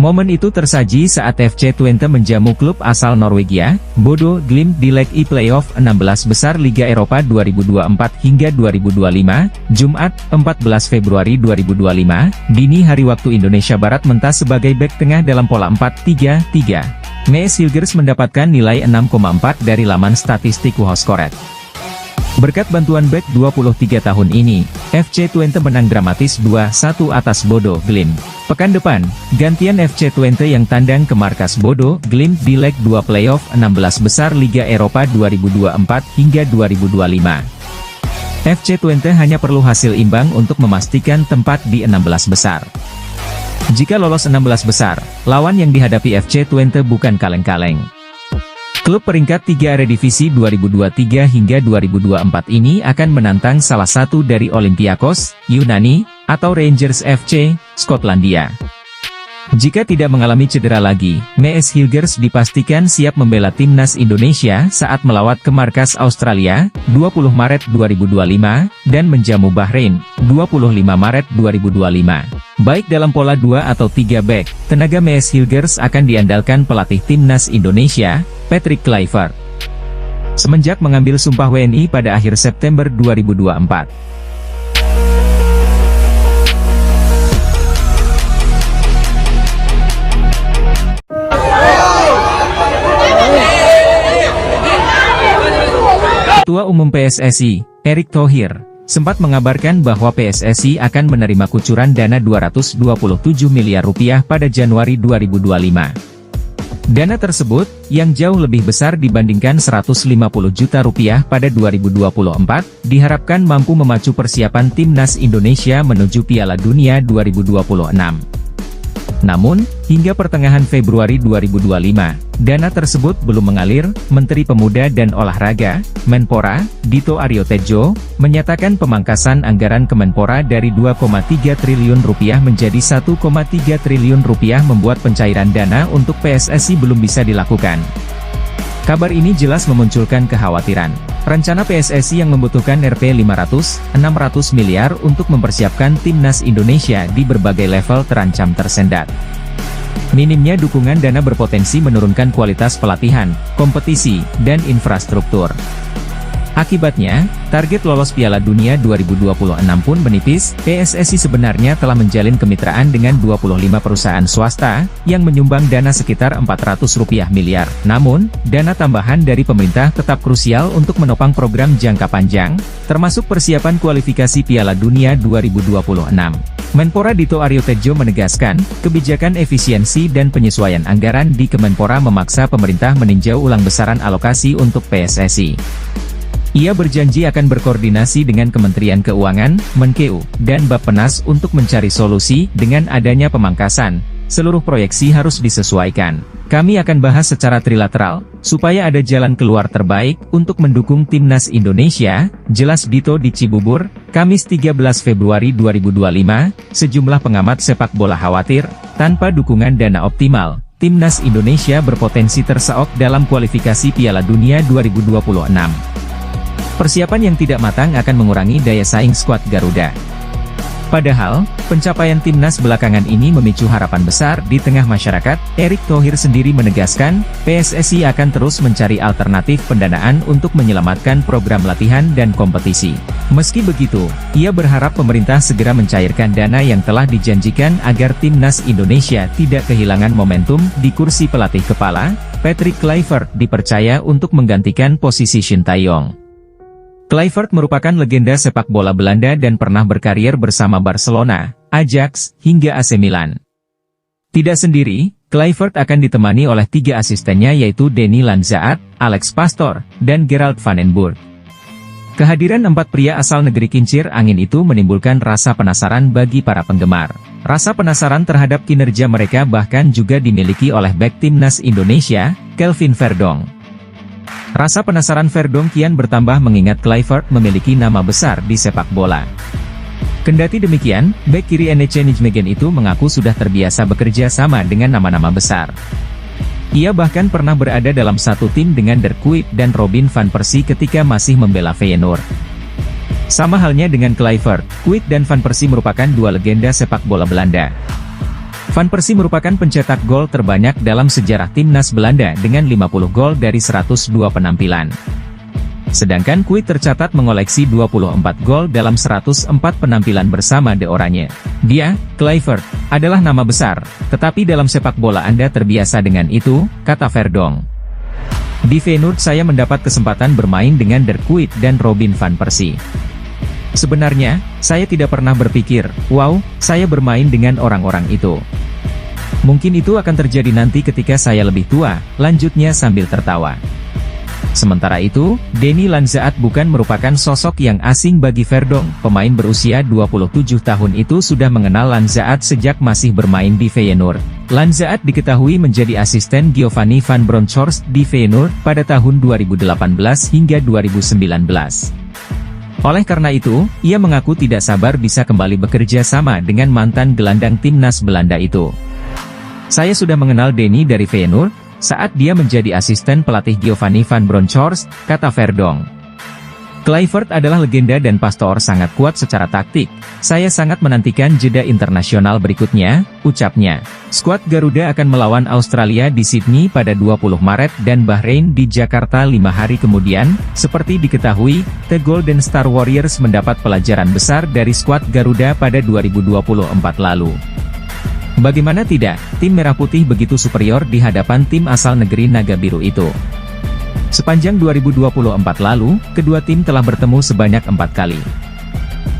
Momen itu tersaji saat FC Twente menjamu klub asal Norwegia, Bodo Glimt di leg E playoff 16 besar Liga Eropa 2024 hingga 2025, Jumat, 14 Februari 2025, dini hari waktu Indonesia Barat mentas sebagai bek tengah dalam pola 4-3-3. Mees Hilgers mendapatkan nilai 6,4 dari laman statistik WhoScored. Berkat bantuan bek 23 tahun ini, FC Twente menang dramatis 2-1 atas Bodo Glimt. Pekan depan, gantian FC Twente yang tandang ke markas Bodo Glimt di leg 2 playoff 16 besar Liga Eropa 2024 hingga 2025. FC Twente hanya perlu hasil imbang untuk memastikan tempat di 16 besar. Jika lolos 16 besar, lawan yang dihadapi FC Twente bukan kaleng-kaleng. Klub peringkat 3 Eredivisie 2023 hingga 2024 ini akan menantang salah satu dari Olympiakos, Yunani, atau Rangers FC, Skotlandia. Jika tidak mengalami cedera lagi, Mees Hilgers dipastikan siap membela Timnas Indonesia saat melawat ke markas Australia, 20 Maret 2025, dan menjamu Bahrain, 25 Maret 2025. Baik dalam pola 2 atau 3 back, tenaga Mees Hilgers akan diandalkan pelatih Timnas Indonesia, Patrick Kluivert. Semenjak mengambil sumpah WNI pada akhir September 2024. Ketua Umum PSSI, Erick Thohir, sempat mengabarkan bahwa PSSI akan menerima kucuran dana 227 miliar rupiah pada Januari 2025. Dana tersebut, yang jauh lebih besar dibandingkan 150 juta rupiah pada 2024, diharapkan mampu memacu persiapan Timnas Indonesia menuju Piala Dunia 2026. Namun, hingga pertengahan Februari 2025, dana tersebut belum mengalir. Menteri Pemuda dan Olahraga, Menpora, Dito Aryo Tejo, menyatakan pemangkasan anggaran Kemenpora dari 2,3 triliun rupiah menjadi 1,3 triliun rupiah membuat pencairan dana untuk PSSI belum bisa dilakukan. Kabar ini jelas memunculkan kekhawatiran. Rencana PSSI yang membutuhkan Rp 500-600 miliar untuk mempersiapkan Timnas Indonesia di berbagai level terancam tersendat. Minimnya dukungan dana berpotensi menurunkan kualitas pelatihan, kompetisi, dan infrastruktur. Akibatnya, target lolos Piala Dunia 2026 pun menipis. PSSI sebenarnya telah menjalin kemitraan dengan 25 perusahaan swasta, yang menyumbang dana sekitar Rp400 miliar. Namun, dana tambahan dari pemerintah tetap krusial untuk menopang program jangka panjang, termasuk persiapan kualifikasi Piala Dunia 2026. Menpora Dito Aryo Tejo menegaskan, kebijakan efisiensi dan penyesuaian anggaran di Kemenpora memaksa pemerintah meninjau ulang besaran alokasi untuk PSSI. Ia berjanji akan berkoordinasi dengan Kementerian Keuangan, Menkeu, dan Bappenas untuk mencari solusi. Dengan adanya pemangkasan, seluruh proyeksi harus disesuaikan. Kami akan bahas secara trilateral, supaya ada jalan keluar terbaik untuk mendukung timnas Indonesia, jelas Dito di Cibubur, Kamis 13 Februari 2025. Sejumlah pengamat sepak bola khawatir, tanpa dukungan dana optimal, timnas Indonesia berpotensi terseok dalam kualifikasi Piala Dunia 2026. Persiapan yang tidak matang akan mengurangi daya saing skuad Garuda. Padahal, pencapaian timnas belakangan ini memicu harapan besar di tengah masyarakat. Erick Thohir sendiri menegaskan, PSSI akan terus mencari alternatif pendanaan untuk menyelamatkan program latihan dan kompetisi. Meski begitu, ia berharap pemerintah segera mencairkan dana yang telah dijanjikan agar timnas Indonesia tidak kehilangan momentum. Di kursi pelatih kepala, Patrick Kluivert dipercaya untuk menggantikan posisi Shin Tae-yong. Kluivert merupakan legenda sepak bola Belanda dan pernah berkarier bersama Barcelona, Ajax, hingga AC Milan. Tidak sendiri, Kluivert akan ditemani oleh 3 asistennya yaitu Denny Lanzaat, Alex Pastoor, dan Gerald van den Burg. Kehadiran 4 pria asal negeri kincir angin itu menimbulkan rasa penasaran bagi para penggemar. Rasa penasaran terhadap kinerja mereka bahkan juga dimiliki oleh bek timnas Indonesia, Kelvin Verdong. Rasa penasaran Verdong kian bertambah mengingat Kluivert memiliki nama besar di sepak bola. Kendati demikian, bek kiri NEC Nijmegen itu mengaku sudah terbiasa bekerja sama dengan nama-nama besar. Ia bahkan pernah berada dalam satu tim dengan Der Kuip dan Robin van Persie ketika masih membela Feyenoord. Sama halnya dengan Kluivert, Kuip dan van Persie merupakan 2 legenda sepak bola Belanda. Van Persie merupakan pencetak gol terbanyak dalam sejarah timnas Belanda dengan 50 gol dari 102 penampilan. Sedangkan Kuip tercatat mengoleksi 24 gol dalam 104 penampilan bersama De Oranje. Dia, Kluivert, adalah nama besar, tetapi dalam sepak bola Anda terbiasa dengan itu, kata Verdong. Di Feyenoord saya mendapat kesempatan bermain dengan Der Kuip dan Robin van Persie. Sebenarnya, saya tidak pernah berpikir, wow, saya bermain dengan orang-orang itu. Mungkin itu akan terjadi nanti ketika saya lebih tua, lanjutnya sambil tertawa. Sementara itu, Denny Lanzaat bukan merupakan sosok yang asing bagi Verdong. Pemain berusia 27 tahun itu sudah mengenal Lanzaat sejak masih bermain di Feyenoord. Lanzaat diketahui menjadi asisten Giovanni van Bronckhorst di Feyenoord pada tahun 2018 hingga 2019. Oleh karena itu, ia mengaku tidak sabar bisa kembali bekerja sama dengan mantan gelandang timnas Belanda itu. Saya sudah mengenal Denny dari Feyenoord, saat dia menjadi asisten pelatih Giovanni van Bronckhorst, kata Verdong. Kluivert adalah legenda dan Pastoor sangat kuat secara taktik. Saya sangat menantikan jeda internasional berikutnya, ucapnya. Skuad Garuda akan melawan Australia di Sydney pada 20 Maret dan Bahrain di Jakarta 5 hari kemudian. Seperti diketahui, The Golden Star Warriors mendapat pelajaran besar dari skuad Garuda pada 2024 lalu. Bagaimana tidak, tim Merah Putih begitu superior di hadapan tim asal negeri Naga Biru itu. Sepanjang 2024 lalu, kedua tim telah bertemu sebanyak 4 kali.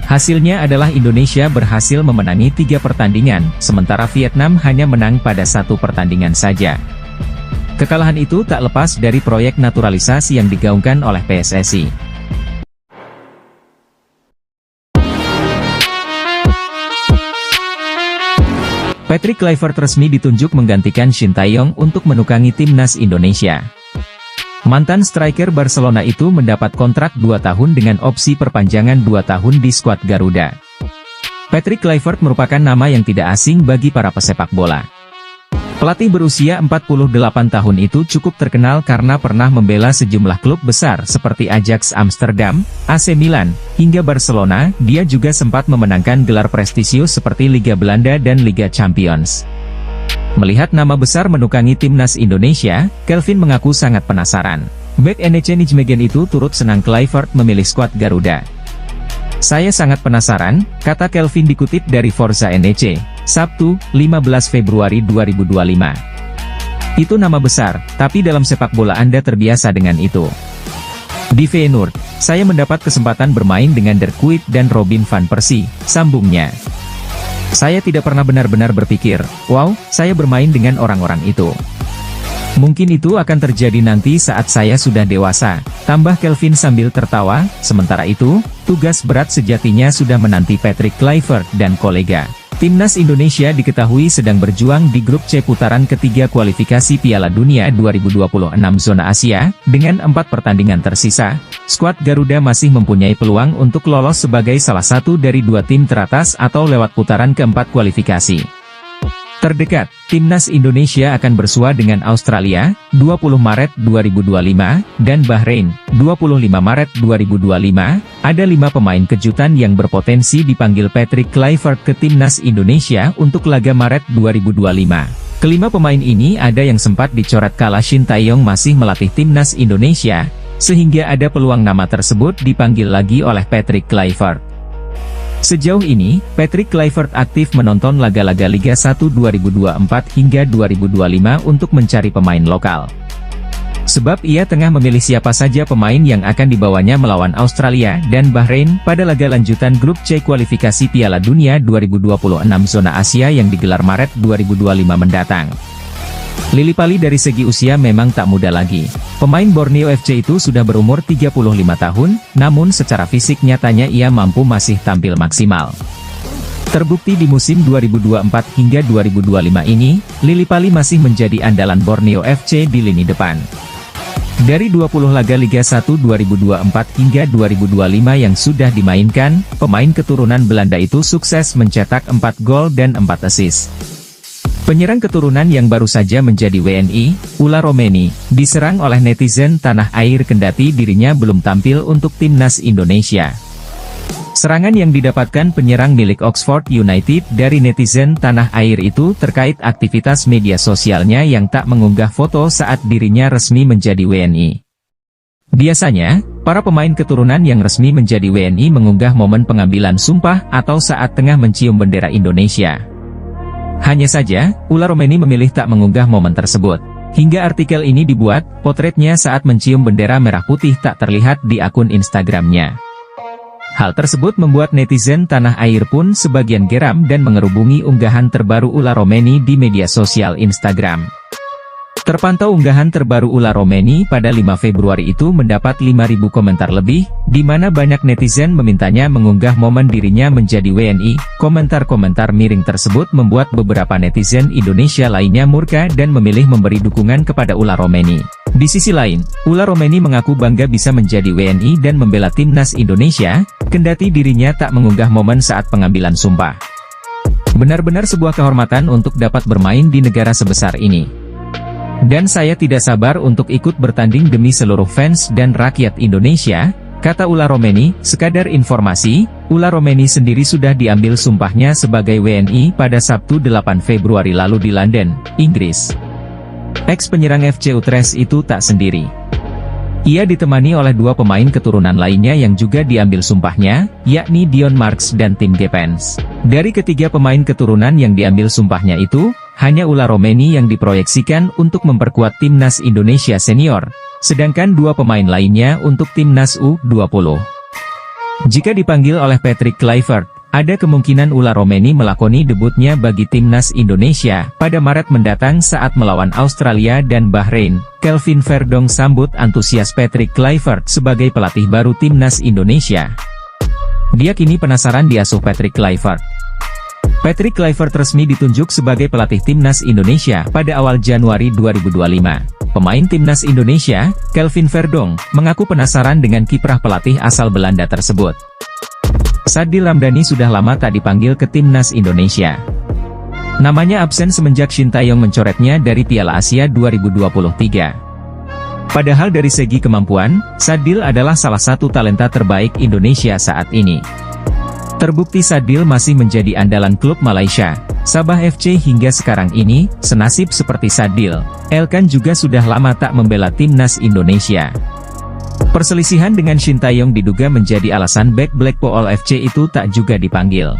Hasilnya adalah Indonesia berhasil memenangi 3 pertandingan, sementara Vietnam hanya menang pada 1 pertandingan saja. Kekalahan itu tak lepas dari proyek naturalisasi yang digaungkan oleh PSSI. Patrick Kluivert resmi ditunjuk menggantikan Shin Tae-yong untuk menukangi timnas Indonesia. Mantan striker Barcelona itu mendapat kontrak 2 tahun dengan opsi perpanjangan 2 tahun di skuad Garuda. Patrick Kluivert merupakan nama yang tidak asing bagi para pesepak bola. Pelatih berusia 48 tahun itu cukup terkenal karena pernah membela sejumlah klub besar seperti Ajax Amsterdam, AC Milan, hingga Barcelona. Dia juga sempat memenangkan gelar prestisius seperti Liga Belanda dan Liga Champions. Melihat nama besar menukangi timnas Indonesia, Kelvin mengaku sangat penasaran. Bek NEC Nijmegen itu turut senang Kluivert memilih skuad Garuda. Saya sangat penasaran, kata Kelvin dikutip dari Forza NEC, Sabtu, 15 Februari 2025. Itu nama besar, tapi dalam sepak bola Anda terbiasa dengan itu. Di Feyenoord, saya mendapat kesempatan bermain dengan Der Kuip dan Robin van Persie, sambungnya. Saya tidak pernah benar-benar berpikir, wow, saya bermain dengan orang-orang itu. Mungkin itu akan terjadi nanti saat saya sudah dewasa, tambah Kelvin sambil tertawa. Sementara itu, tugas berat sejatinya sudah menanti Patrick Kluivert dan kolega. Timnas Indonesia diketahui sedang berjuang di grup C putaran ketiga kualifikasi Piala Dunia 2026 zona Asia. Dengan 4 pertandingan tersisa, skuad Garuda masih mempunyai peluang untuk lolos sebagai salah satu dari 2 tim teratas atau lewat putaran keempat kualifikasi. Terdekat, Timnas Indonesia akan bersua dengan Australia, 20 Maret 2025, dan Bahrain, 25 Maret 2025. Ada 5 pemain kejutan yang berpotensi dipanggil Patrick Kluivert ke Timnas Indonesia untuk laga Maret 2025. Kelima pemain ini ada yang sempat dicoret kala Shin Tae-yong masih melatih Timnas Indonesia, sehingga ada peluang nama tersebut dipanggil lagi oleh Patrick Kluivert. Sejauh ini, Patrick Kluivert aktif menonton laga-laga Liga 1 2024 hingga 2025 untuk mencari pemain lokal. Sebab ia tengah memilih siapa saja pemain yang akan dibawanya melawan Australia dan Bahrain pada laga lanjutan grup C kualifikasi Piala Dunia 2026 zona Asia yang digelar Maret 2025 mendatang. Lillipali dari segi usia memang tak muda lagi. Pemain Borneo FC itu sudah berumur 35 tahun, namun secara fisik nyatanya ia mampu masih tampil maksimal. Terbukti di musim 2024 hingga 2025 ini, Lillipali masih menjadi andalan Borneo FC di lini depan. Dari 20 laga Liga 1 2024 hingga 2025 yang sudah dimainkan, pemain keturunan Belanda itu sukses mencetak 4 gol dan 4 assist. Penyerang keturunan yang baru saja menjadi WNI, Ula Romeni, diserang oleh netizen tanah air kendati dirinya belum tampil untuk Timnas Indonesia. Serangan yang didapatkan penyerang milik Oxford United dari netizen tanah air itu terkait aktivitas media sosialnya yang tak mengunggah foto saat dirinya resmi menjadi WNI. Biasanya, para pemain keturunan yang resmi menjadi WNI mengunggah momen pengambilan sumpah atau saat tengah mencium bendera Indonesia. Hanya saja, Ula Romeni memilih tak mengunggah momen tersebut. Hingga artikel ini dibuat, potretnya saat mencium bendera merah putih tak terlihat di akun Instagramnya. Hal tersebut membuat netizen tanah air pun sebagian geram dan mengerubungi unggahan terbaru Ula Romeni di media sosial Instagram. Terpantau unggahan terbaru Ula Romeni pada 5 Februari itu mendapat 5.000 komentar lebih, di mana banyak netizen memintanya mengunggah momen dirinya menjadi WNI. Komentar-komentar miring tersebut membuat beberapa netizen Indonesia lainnya murka dan memilih memberi dukungan kepada Ula Romeni. Di sisi lain, Ula Romeni mengaku bangga bisa menjadi WNI dan membela Timnas Indonesia, kendati dirinya tak mengunggah momen saat pengambilan sumpah. Benar-benar sebuah kehormatan untuk dapat bermain di negara sebesar ini. Dan saya tidak sabar untuk ikut bertanding demi seluruh fans dan rakyat Indonesia, kata Ula Romeni. Sekadar informasi, Ula Romeni sendiri sudah diambil sumpahnya sebagai WNI pada Sabtu 8 Februari lalu di London, Inggris. Ex-penyerang FC Utrecht itu tak sendiri. Ia ditemani oleh 2 pemain keturunan lainnya yang juga diambil sumpahnya, yakni Dion Marks dan Tim Gepens. Dari ketiga pemain keturunan yang diambil sumpahnya itu, hanya Ula Romeni yang diproyeksikan untuk memperkuat Timnas Indonesia Senior, sedangkan 2 pemain lainnya untuk Timnas U20. Jika dipanggil oleh Patrick Kluivert, ada kemungkinan Ula Romeni melakoni debutnya bagi Timnas Indonesia pada Maret mendatang saat melawan Australia dan Bahrain. Kelvin Verdong sambut antusias Patrick Kluivert sebagai pelatih baru Timnas Indonesia. Dia kini penasaran diasuh Patrick Kluivert. Patrick Kluivert resmi ditunjuk sebagai pelatih Timnas Indonesia pada awal Januari 2025. Pemain Timnas Indonesia, Kelvin Verdong, mengaku penasaran dengan kiprah pelatih asal Belanda tersebut. Sadil Ramdhani sudah lama tak dipanggil ke Timnas Indonesia. Namanya absen semenjak Shin Tae-yong mencoretnya dari Piala Asia 2023. Padahal dari segi kemampuan, Sadil adalah salah satu talenta terbaik Indonesia saat ini. Terbukti Sadil masih menjadi andalan klub Malaysia, Sabah FC hingga sekarang ini. Senasib seperti Sadil, Elkan juga sudah lama tak membela Timnas Indonesia. Perselisihan dengan Shin Tae-yong diduga menjadi alasan bek Blackpool FC itu tak juga dipanggil.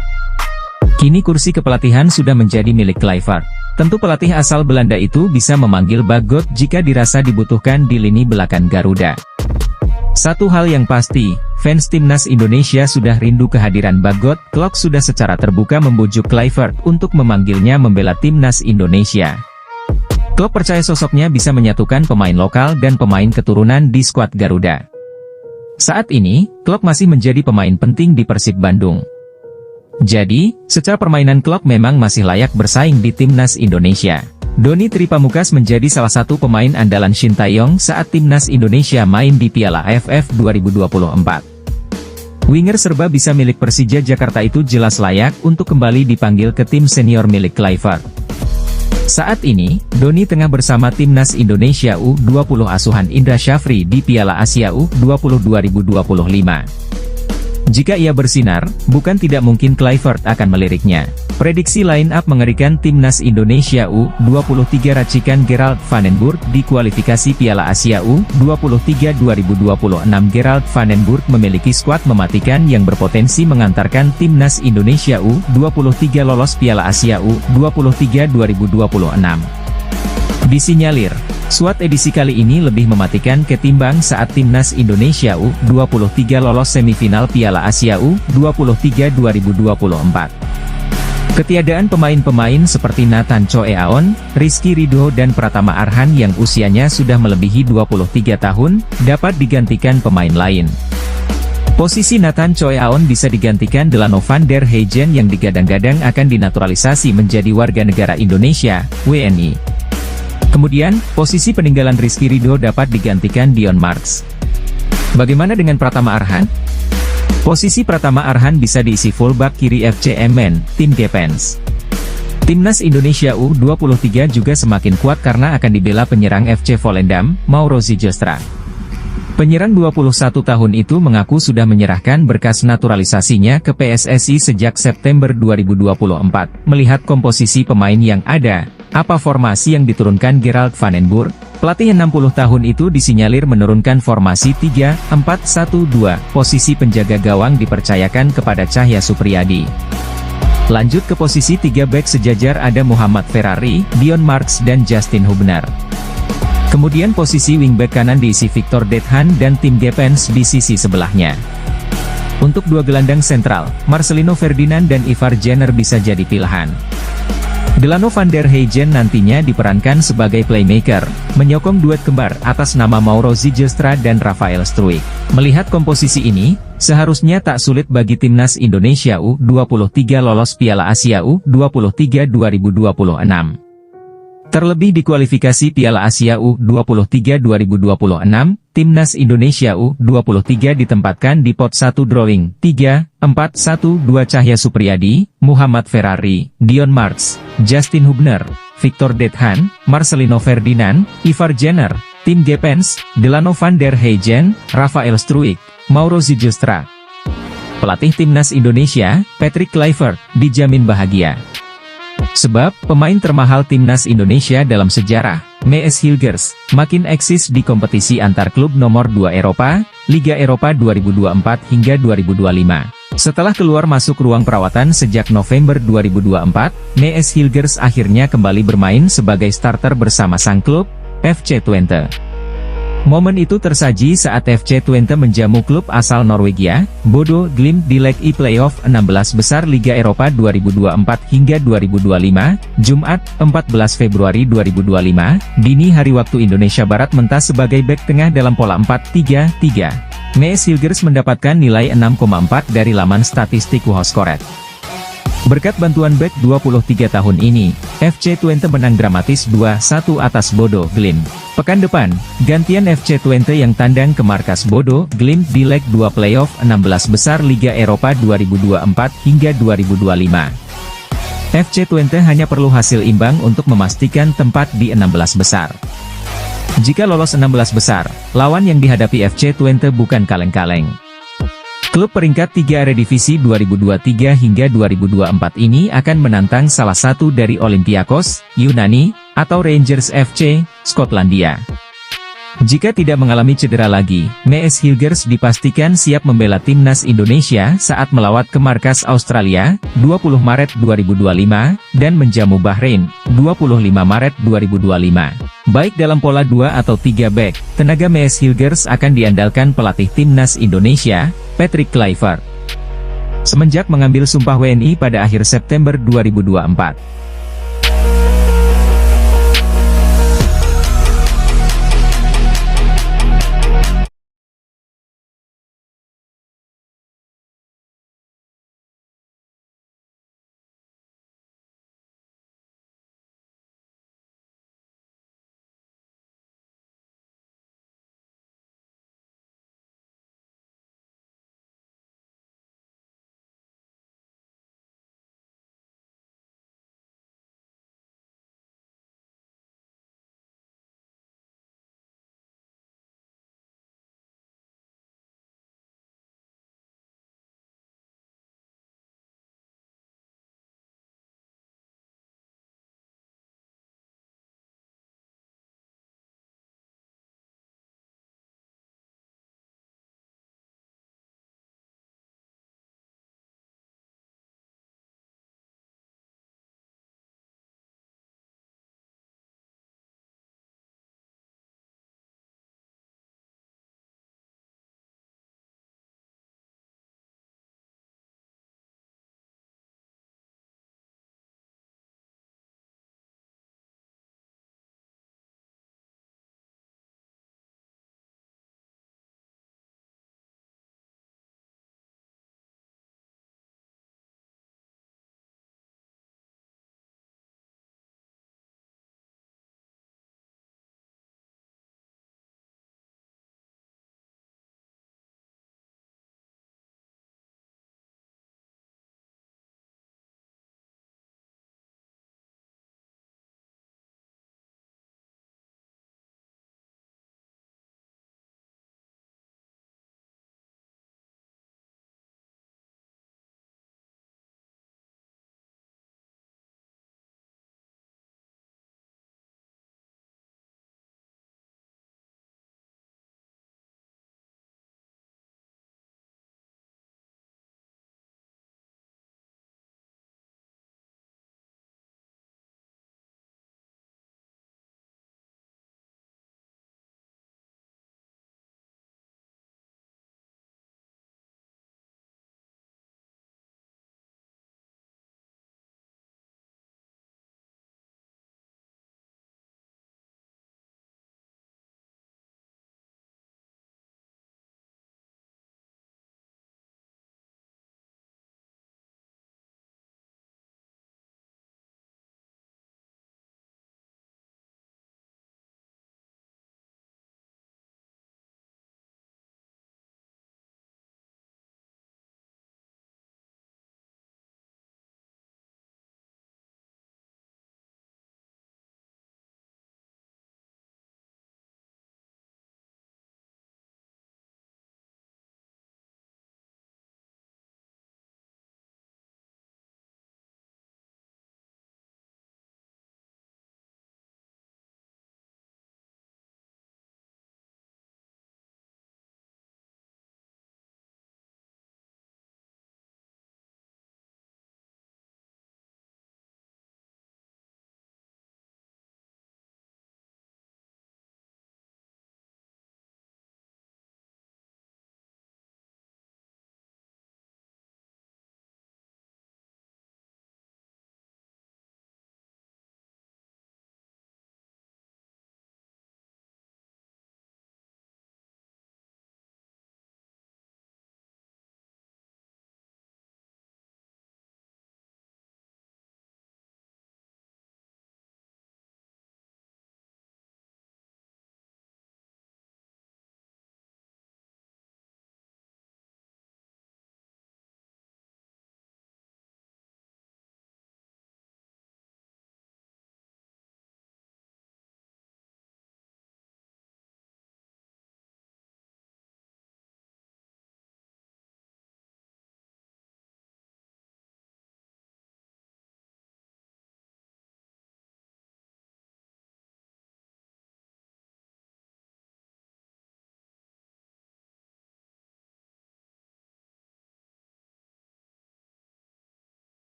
Kini kursi kepelatihan sudah menjadi milik Kluivert. Tentu pelatih asal Belanda itu bisa memanggil Bagot jika dirasa dibutuhkan di lini belakang Garuda. Satu hal yang pasti, fans Timnas Indonesia sudah rindu kehadiran Bagot. Klok sudah secara terbuka membujuk Kluivert untuk memanggilnya membela Timnas Indonesia. Klub percaya sosoknya bisa menyatukan pemain lokal dan pemain keturunan di skuad Garuda. Saat ini, klub masih menjadi pemain penting di Persib Bandung. Jadi, secara permainan klub memang masih layak bersaing di Timnas Indonesia. Doni Tripamukas menjadi salah satu pemain andalan Sintayong saat Timnas Indonesia main di Piala AFF 2024. Winger serba bisa milik Persija Jakarta itu jelas layak untuk kembali dipanggil ke tim senior milik Kluivert. Saat ini, Doni tengah bersama Timnas Indonesia U20 asuhan Indra Syafri di Piala Asia U20 2025. Jika ia bersinar, bukan tidak mungkin Kluivert akan meliriknya. Prediksi line-up mengerikan Timnas Indonesia U23 racikan Gerald van den Burg di kualifikasi Piala Asia U23 2026. Gerald van den Burg memiliki skuad mematikan yang berpotensi mengantarkan Timnas Indonesia U23 lolos Piala Asia U23 2026. Disinyalir, skuad edisi kali ini lebih mematikan ketimbang saat Timnas Indonesia U23 lolos semifinal Piala Asia U23 2024. Ketiadaan pemain-pemain seperti Nathan Choe Aon, Rizky Ridho dan Pratama Arhan yang usianya sudah melebihi 23 tahun, dapat digantikan pemain lain. Posisi Nathan Choe Aon bisa digantikan Delano van der Heijden yang digadang-gadang akan dinaturalisasi menjadi warga negara Indonesia, WNI. Kemudian, posisi peninggalan Rizky Ridho dapat digantikan Dion Marks. Bagaimana dengan Pratama Arhan? Posisi Pratama Arhan bisa diisi fullback kiri FC Emmen, tim Gepens. Timnas Indonesia U23 juga semakin kuat karena akan dibela penyerang FC Volendam, Mauro Zijlstra. Penyerang 21 tahun itu mengaku sudah menyerahkan berkas naturalisasinya ke PSSI sejak September 2024. Melihat komposisi pemain yang ada, apa formasi yang diturunkan Gerald van den Burg? Pelatih 60 tahun itu disinyalir menurunkan formasi 3-4-1-2, posisi penjaga gawang dipercayakan kepada Cahya Supriyadi. Lanjut ke posisi 3 bek sejajar ada Muhammad Ferrari, Dion Marks dan Justin Hubner. Kemudian posisi wingback kanan diisi Victor Dethan dan Tim Gepens di sisi sebelahnya. Untuk dua gelandang sentral, Marcelino Ferdinand dan Ivar Jenner bisa jadi pilihan. Delano van der Heijden nantinya diperankan sebagai playmaker, menyokong duet kembar atas nama Mauro Zijlstra dan Rafael Struijk. Melihat komposisi ini, seharusnya tak sulit bagi Timnas Indonesia U23 lolos Piala Asia U23 2026. Terlebih di kualifikasi Piala Asia U23 2026, Timnas Indonesia U23 ditempatkan di pot 1 drawing 3-4-1-2 Cahya Supriyadi, Muhammad Ferrari, Dion Marks, Justin Hubner, Victor Dethan, Marcelino Ferdinand, Ivar Jenner, Tim Gepens, Delano van der Heijden, Rafael Struijk, Mauro Zijlstra. Pelatih Timnas Indonesia, Patrick Kluivert, dijamin bahagia. Sebab, pemain termahal Timnas Indonesia dalam sejarah, Mees Hilgers, makin eksis di kompetisi antar klub nomor 2 Eropa, Liga Eropa 2024 hingga 2025. Setelah keluar masuk ruang perawatan sejak November 2024, Mees Hilgers akhirnya kembali bermain sebagai starter bersama sang klub, FC Twente. Momen itu tersaji saat FC Twente menjamu klub asal Norwegia, Bodo Glimt di leg E playoff 16 besar Liga Eropa 2024 hingga 2025, Jumat, 14 Februari 2025, dini hari waktu Indonesia Barat mentas sebagai bek tengah dalam pola 4-3-3. Mees Hilgers mendapatkan nilai 6,4 dari laman statistik WhoScored. Berkat bantuan bek 23 tahun ini, FC Twente menang dramatis 2-1 atas Bodo Glimt. Pekan depan, gantian FC Twente yang tandang ke markas Bodo Glimt di leg 2 playoff 16 besar Liga Eropa 2024 hingga 2025. FC Twente hanya perlu hasil imbang untuk memastikan tempat di 16 besar. Jika lolos 16 besar, lawan yang dihadapi FC Twente bukan kaleng-kaleng. Klub peringkat 3 Eredivisie 2023 hingga 2024 ini akan menantang salah satu dari Olympiakos, Yunani, atau Rangers FC, Skotlandia. Jika tidak mengalami cedera lagi, Mees Hilgers dipastikan siap membela Timnas Indonesia saat melawat ke markas Australia, 20 Maret 2025, dan menjamu Bahrain, 25 Maret 2025. Baik dalam pola 2 atau 3 back, tenaga Mees Hilgers akan diandalkan pelatih Timnas Indonesia, Patrick Kluivert. Semenjak mengambil sumpah WNI pada akhir September 2024.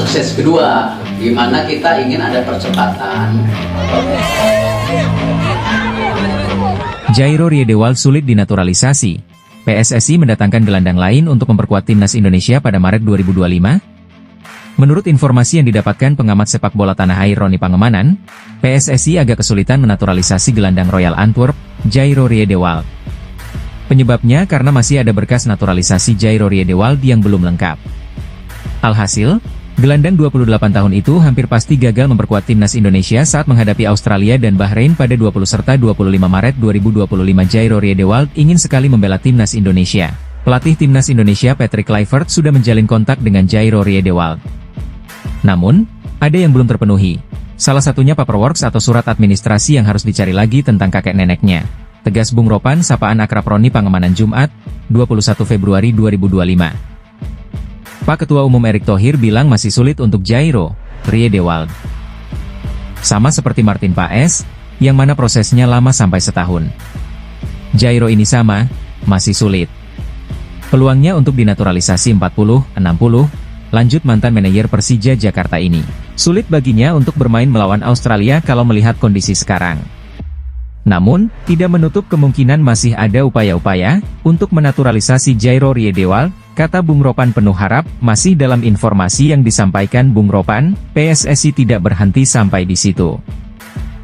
sukses kedua, di mana kita ingin ada percepatan. Jairo Riedewald sulit dinaturalisasi. PSSI mendatangkan gelandang lain untuk memperkuat timnas Indonesia pada Maret 2025. Menurut informasi yang didapatkan pengamat sepak bola tanah air Roni Pangemanan, PSSI agak kesulitan menaturalisasi gelandang Royal Antwerp, Jairo Riedewald. Penyebabnya karena masih ada berkas naturalisasi Jairo Riedewald yang belum lengkap. Alhasil, gelandang 28 tahun itu hampir pasti gagal memperkuat timnas Indonesia saat menghadapi Australia dan Bahrain pada 20 serta 25 Maret 2025. Jairo Riedewald ingin sekali membela timnas Indonesia. Pelatih timnas Indonesia Patrick Kluivert sudah menjalin kontak dengan Jairo Riedewald. Namun, ada yang belum terpenuhi. Salah satunya paperwork atau surat administrasi yang harus dicari lagi tentang kakek neneknya. Tegas Bung Ropan sapaan akrab Roni Pangemanan Jumat, 21 Februari 2025. Pak Ketua Umum Erick Thohir bilang masih sulit untuk Jairo Riedewald. Sama seperti Martin Paes, yang mana prosesnya lama sampai setahun. Jairo ini sama, masih sulit. Peluangnya untuk dinaturalisasi 40-60, lanjut mantan manajer Persija Jakarta ini. Sulit baginya untuk bermain melawan Australia kalau melihat kondisi sekarang. Namun, tidak menutup kemungkinan masih ada upaya-upaya untuk menaturalisasi Jairo Riedewald, kata Bung Ropan penuh harap. Masih dalam informasi yang disampaikan Bung Ropan, PSSI tidak berhenti sampai di situ.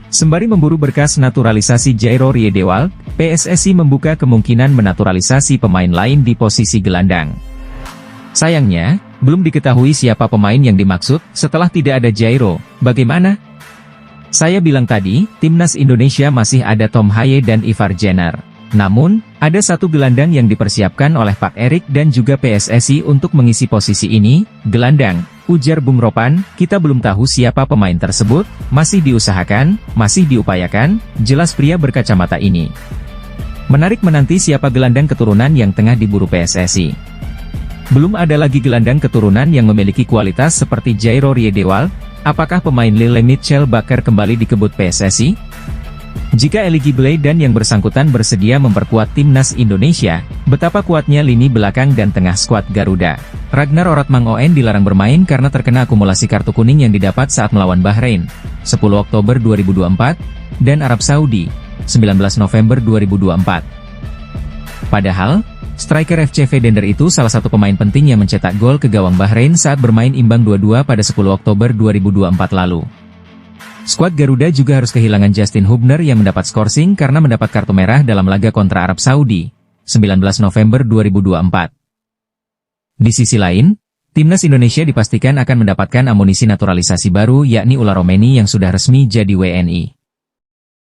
Sembari memburu berkas naturalisasi Jairo Riedewald, PSSI membuka kemungkinan menaturalisasi pemain lain di posisi gelandang. Sayangnya, belum diketahui siapa pemain yang dimaksud. Setelah tidak ada Jairo, bagaimana? Saya bilang tadi, timnas Indonesia masih ada Tom Haye dan Ivar Jenner. Namun, ada satu gelandang yang dipersiapkan oleh Pak Erick dan juga PSSI untuk mengisi posisi ini, gelandang, ujar Bung Ropan. Kita belum tahu siapa pemain tersebut, masih diusahakan, masih diupayakan, jelas pria berkacamata ini. Menarik menanti siapa gelandang keturunan yang tengah diburu PSSI. Belum ada lagi gelandang keturunan yang memiliki kualitas seperti Jairo Riedewald. Apakah pemain Lille Mitchell Bakker kembali dikebut PSSI? Jika eligible dan yang bersangkutan bersedia memperkuat timnas Indonesia, betapa kuatnya lini belakang dan tengah skuad Garuda. Ragnar Oratmangoen dilarang bermain karena terkena akumulasi kartu kuning yang didapat saat melawan Bahrain, 10 Oktober 2024, dan Arab Saudi, 19 November 2024. Padahal, striker FC Vedender itu salah satu pemain penting yang mencetak gol ke gawang Bahrain saat bermain imbang 2-2 pada 10 Oktober 2024 lalu. Skuad Garuda juga harus kehilangan Justin Hubner yang mendapat skorsing karena mendapat kartu merah dalam laga kontra Arab Saudi, 19 November 2024. Di sisi lain, timnas Indonesia dipastikan akan mendapatkan amunisi naturalisasi baru yakni Ula Romeni yang sudah resmi jadi WNI.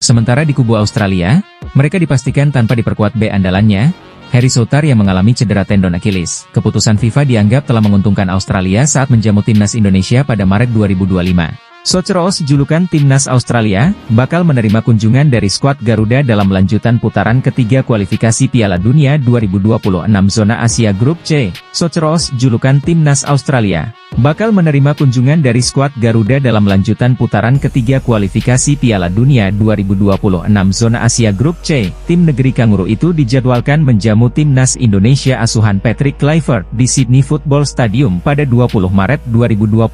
Sementara di kubu Australia, mereka dipastikan tanpa diperkuat B andalannya, Harry Soutar yang mengalami cedera tendon Achilles. Keputusan FIFA dianggap telah menguntungkan Australia saat menjamu timnas Indonesia pada Maret 2025. Soceros, julukan timnas Australia, bakal menerima kunjungan dari skuad Garuda dalam lanjutan putaran ketiga kualifikasi Piala Dunia 2026 Zona Asia Grup C. Soceros, julukan timnas Australia, bakal menerima kunjungan dari skuad Garuda dalam lanjutan putaran ketiga kualifikasi Piala Dunia 2026 Zona Asia Grup C. Tim negeri Kanguru itu dijadwalkan menjamu timnas Indonesia asuhan Patrick Kluivert di Sydney Football Stadium pada 20 Maret 2025.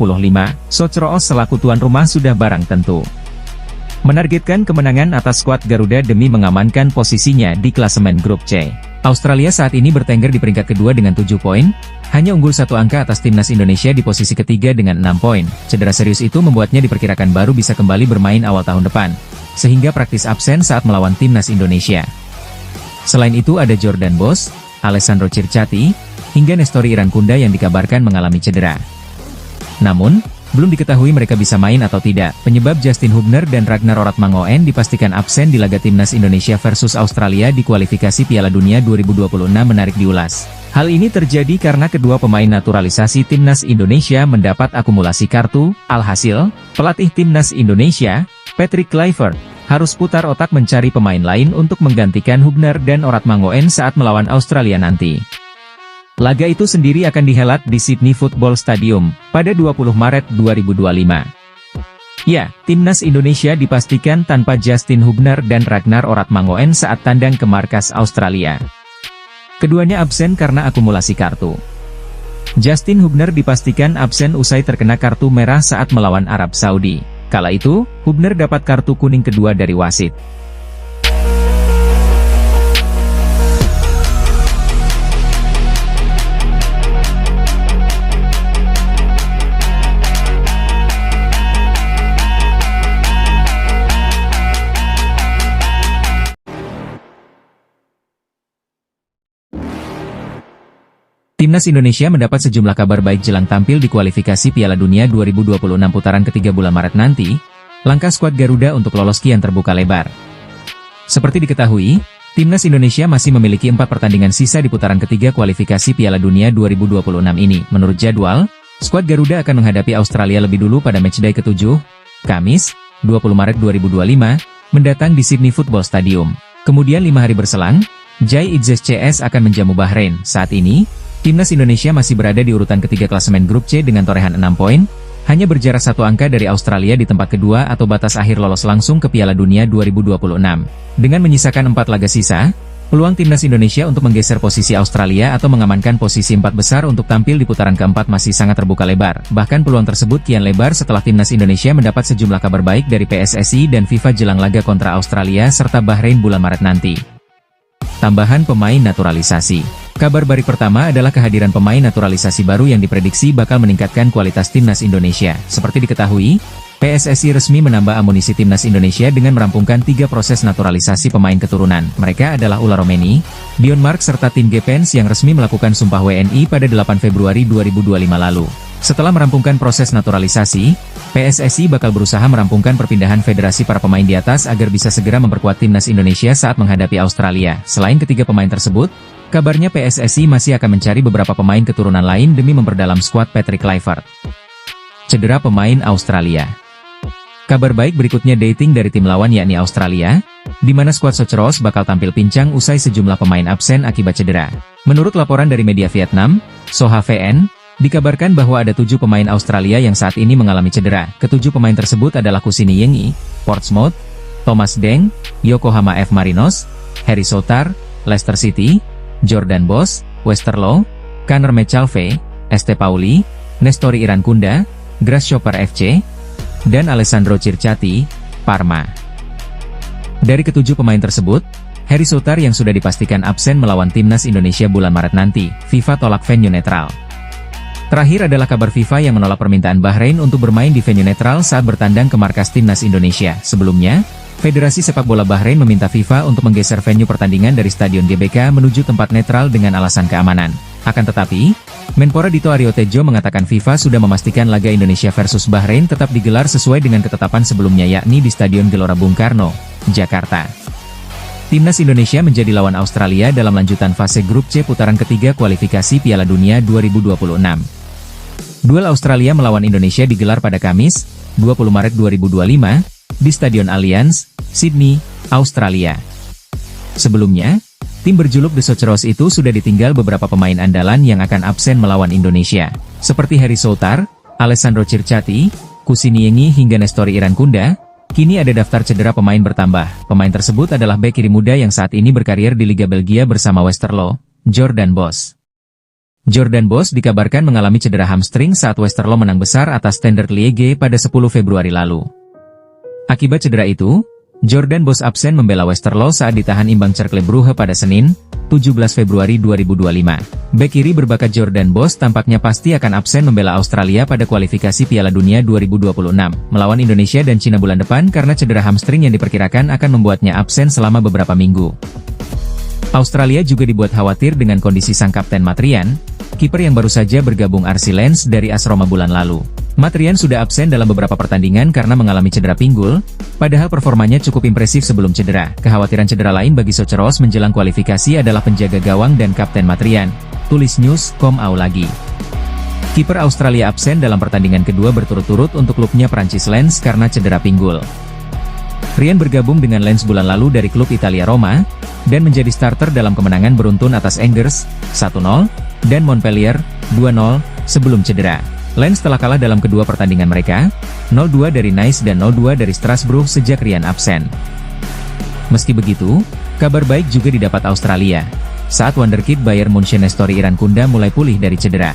Soceros selaku tuan rumah sudah barang tentu menargetkan kemenangan atas skuad Garuda demi mengamankan posisinya di klasemen grup C. Australia saat ini bertengger di peringkat kedua dengan 7 poin, hanya unggul 1 angka atas timnas Indonesia di posisi ketiga dengan 6 poin. Cedera serius itu membuatnya diperkirakan baru bisa kembali bermain awal tahun depan, sehingga praktis absen saat melawan timnas Indonesia. Selain itu ada Jordan Bos, Alessandro Circati, hingga Nestori Irankunda yang dikabarkan mengalami cedera. Namun, belum diketahui mereka bisa main atau tidak. Penyebab Justin Hubner dan Ragnar Oratmangoen dipastikan absen di laga timnas Indonesia versus Australia di kualifikasi Piala Dunia 2026 menarik diulas. Hal ini terjadi karena kedua pemain naturalisasi timnas Indonesia mendapat akumulasi kartu. Alhasil, pelatih timnas Indonesia, Patrick Kluivert, harus putar otak mencari pemain lain untuk menggantikan Hubner dan Oratmangoen saat melawan Australia nanti. Laga itu sendiri akan dihelat di Sydney Football Stadium, pada 20 Maret 2025. Ya, timnas Indonesia dipastikan tanpa Justin Hubner dan Ragnar Oratmangoen saat tandang ke markas Australia. Keduanya absen karena akumulasi kartu. Justin Hubner dipastikan absen usai terkena kartu merah saat melawan Arab Saudi. Kala itu, Hubner dapat kartu kuning kedua dari wasit. Timnas Indonesia mendapat sejumlah kabar baik jelang tampil di kualifikasi Piala Dunia 2026 putaran ketiga bulan Maret nanti. Langkah skuad Garuda untuk lolos kian terbuka lebar. Seperti diketahui, Timnas Indonesia masih memiliki 4 pertandingan sisa di putaran ketiga kualifikasi Piala Dunia 2026 ini. Menurut jadwal, skuad Garuda akan menghadapi Australia lebih dulu pada matchday ke-7, Kamis, 20 Maret 2025, mendatang di Sydney Football Stadium. Kemudian 5 hari berselang, Jai Itzes CS akan menjamu Bahrain. Saat ini, Timnas Indonesia masih berada di urutan ketiga klasemen grup C dengan torehan 6 poin, hanya berjarak 1 angka dari Australia di tempat kedua atau batas akhir lolos langsung ke Piala Dunia 2026. Dengan menyisakan 4 laga sisa, peluang Timnas Indonesia untuk menggeser posisi Australia atau mengamankan posisi 4 besar untuk tampil di putaran keempat masih sangat terbuka lebar. Bahkan peluang tersebut kian lebar setelah Timnas Indonesia mendapat sejumlah kabar baik dari PSSI dan FIFA jelang laga kontra Australia serta Bahrain bulan Maret nanti. Tambahan pemain naturalisasi. Kabar baik pertama adalah kehadiran pemain naturalisasi baru yang diprediksi bakal meningkatkan kualitas Timnas Indonesia. Seperti diketahui, PSSI resmi menambah amunisi Timnas Indonesia dengan merampungkan 3 proses naturalisasi pemain keturunan. Mereka adalah Ula Romeni, Dion Mark serta Tim Gepens yang resmi melakukan sumpah WNI pada 8 Februari 2025 lalu. Setelah merampungkan proses naturalisasi, PSSI bakal berusaha merampungkan perpindahan federasi para pemain di atas agar bisa segera memperkuat Timnas Indonesia saat menghadapi Australia. Selain ketiga pemain tersebut, kabarnya PSSI masih akan mencari beberapa pemain keturunan lain demi memperdalam skuad Patrick Kluivert. Cedera pemain Australia. Kabar baik berikutnya dating dari tim lawan yakni Australia, di mana skuad Soceros bakal tampil pincang usai sejumlah pemain absen akibat cedera. Menurut laporan dari media Vietnam, Soha VN, dikabarkan bahwa ada 7 pemain Australia yang saat ini mengalami cedera. Ke-7 pemain tersebut adalah Kusini Yengi, Portsmouth, Thomas Deng, Yokohama F. Marinos, Harry Soutar, Leicester City, Jordan Boss, Westerlo, Conor McAlvey, Este Pauli, Nestori Irankunda, Grasshopper FC, dan Alessandro Circati, Parma. Dari ke-7 pemain tersebut, Harry Soutar yang sudah dipastikan absen melawan Timnas Indonesia bulan Maret nanti. FIFA tolak venue netral. Terakhir adalah kabar FIFA yang menolak permintaan Bahrain untuk bermain di venue netral saat bertandang ke markas Timnas Indonesia. Sebelumnya, Federasi Sepak Bola Bahrain meminta FIFA untuk menggeser venue pertandingan dari Stadion GBK menuju tempat netral dengan alasan keamanan. Akan tetapi, Menpora Dito Aryo Tejo mengatakan FIFA sudah memastikan laga Indonesia versus Bahrain tetap digelar sesuai dengan ketetapan sebelumnya yakni di Stadion Gelora Bung Karno, Jakarta. Timnas Indonesia menjadi lawan Australia dalam lanjutan fase grup C putaran ketiga kualifikasi Piala Dunia 2026. Duel Australia melawan Indonesia digelar pada Kamis, 20 Maret 2025, di Stadion Allianz, Sydney, Australia. Sebelumnya, tim berjuluk The Soceros itu sudah ditinggal beberapa pemain andalan yang akan absen melawan Indonesia, seperti Harry Soutar, Alessandro Circati, Kusini Yengi hingga Nestori Irankunda. Kini ada daftar cedera pemain bertambah. Pemain tersebut adalah bek kiri muda yang saat ini berkarir di Liga Belgia bersama Westerlo, Jordan Boss. Jordan Boss dikabarkan mengalami cedera hamstring saat Westerlo menang besar atas Standard Liège pada 10 Februari lalu. Akibat cedera itu, Jordan Boss absen membela Westerlo saat ditahan imbang Cercle Brugge pada Senin, 17 Februari 2025. Bek kiri berbakat Jordan Boss tampaknya pasti akan absen membela Australia pada kualifikasi Piala Dunia 2026, melawan Indonesia dan Cina bulan depan karena cedera hamstring yang diperkirakan akan membuatnya absen selama beberapa minggu. Australia juga dibuat khawatir dengan kondisi sang kapten Matrian, kiper yang baru saja bergabung RC Lens dari AS Roma bulan lalu. Matrian sudah absen dalam beberapa pertandingan karena mengalami cedera pinggul, padahal performanya cukup impresif sebelum cedera. Kekhawatiran cedera lain bagi Soceros menjelang kualifikasi adalah penjaga gawang dan kapten Matrian, tulis news.com lagi. Kiper Australia absen dalam pertandingan kedua berturut-turut untuk klubnya Prancis Lens karena cedera pinggul. Rian bergabung dengan Lens bulan lalu dari klub Italia Roma, dan menjadi starter dalam kemenangan beruntun atas Angers, 1-0, dan Montpellier, 2-0, sebelum cedera. Lens telah kalah dalam kedua pertandingan mereka, 0-2 dari Nice dan 0-2 dari Strasbourg sejak Rian absen. Meski begitu, kabar baik juga didapat Australia, saat wonderkid Bayern Munchen Nestori Irankunda mulai pulih dari cedera.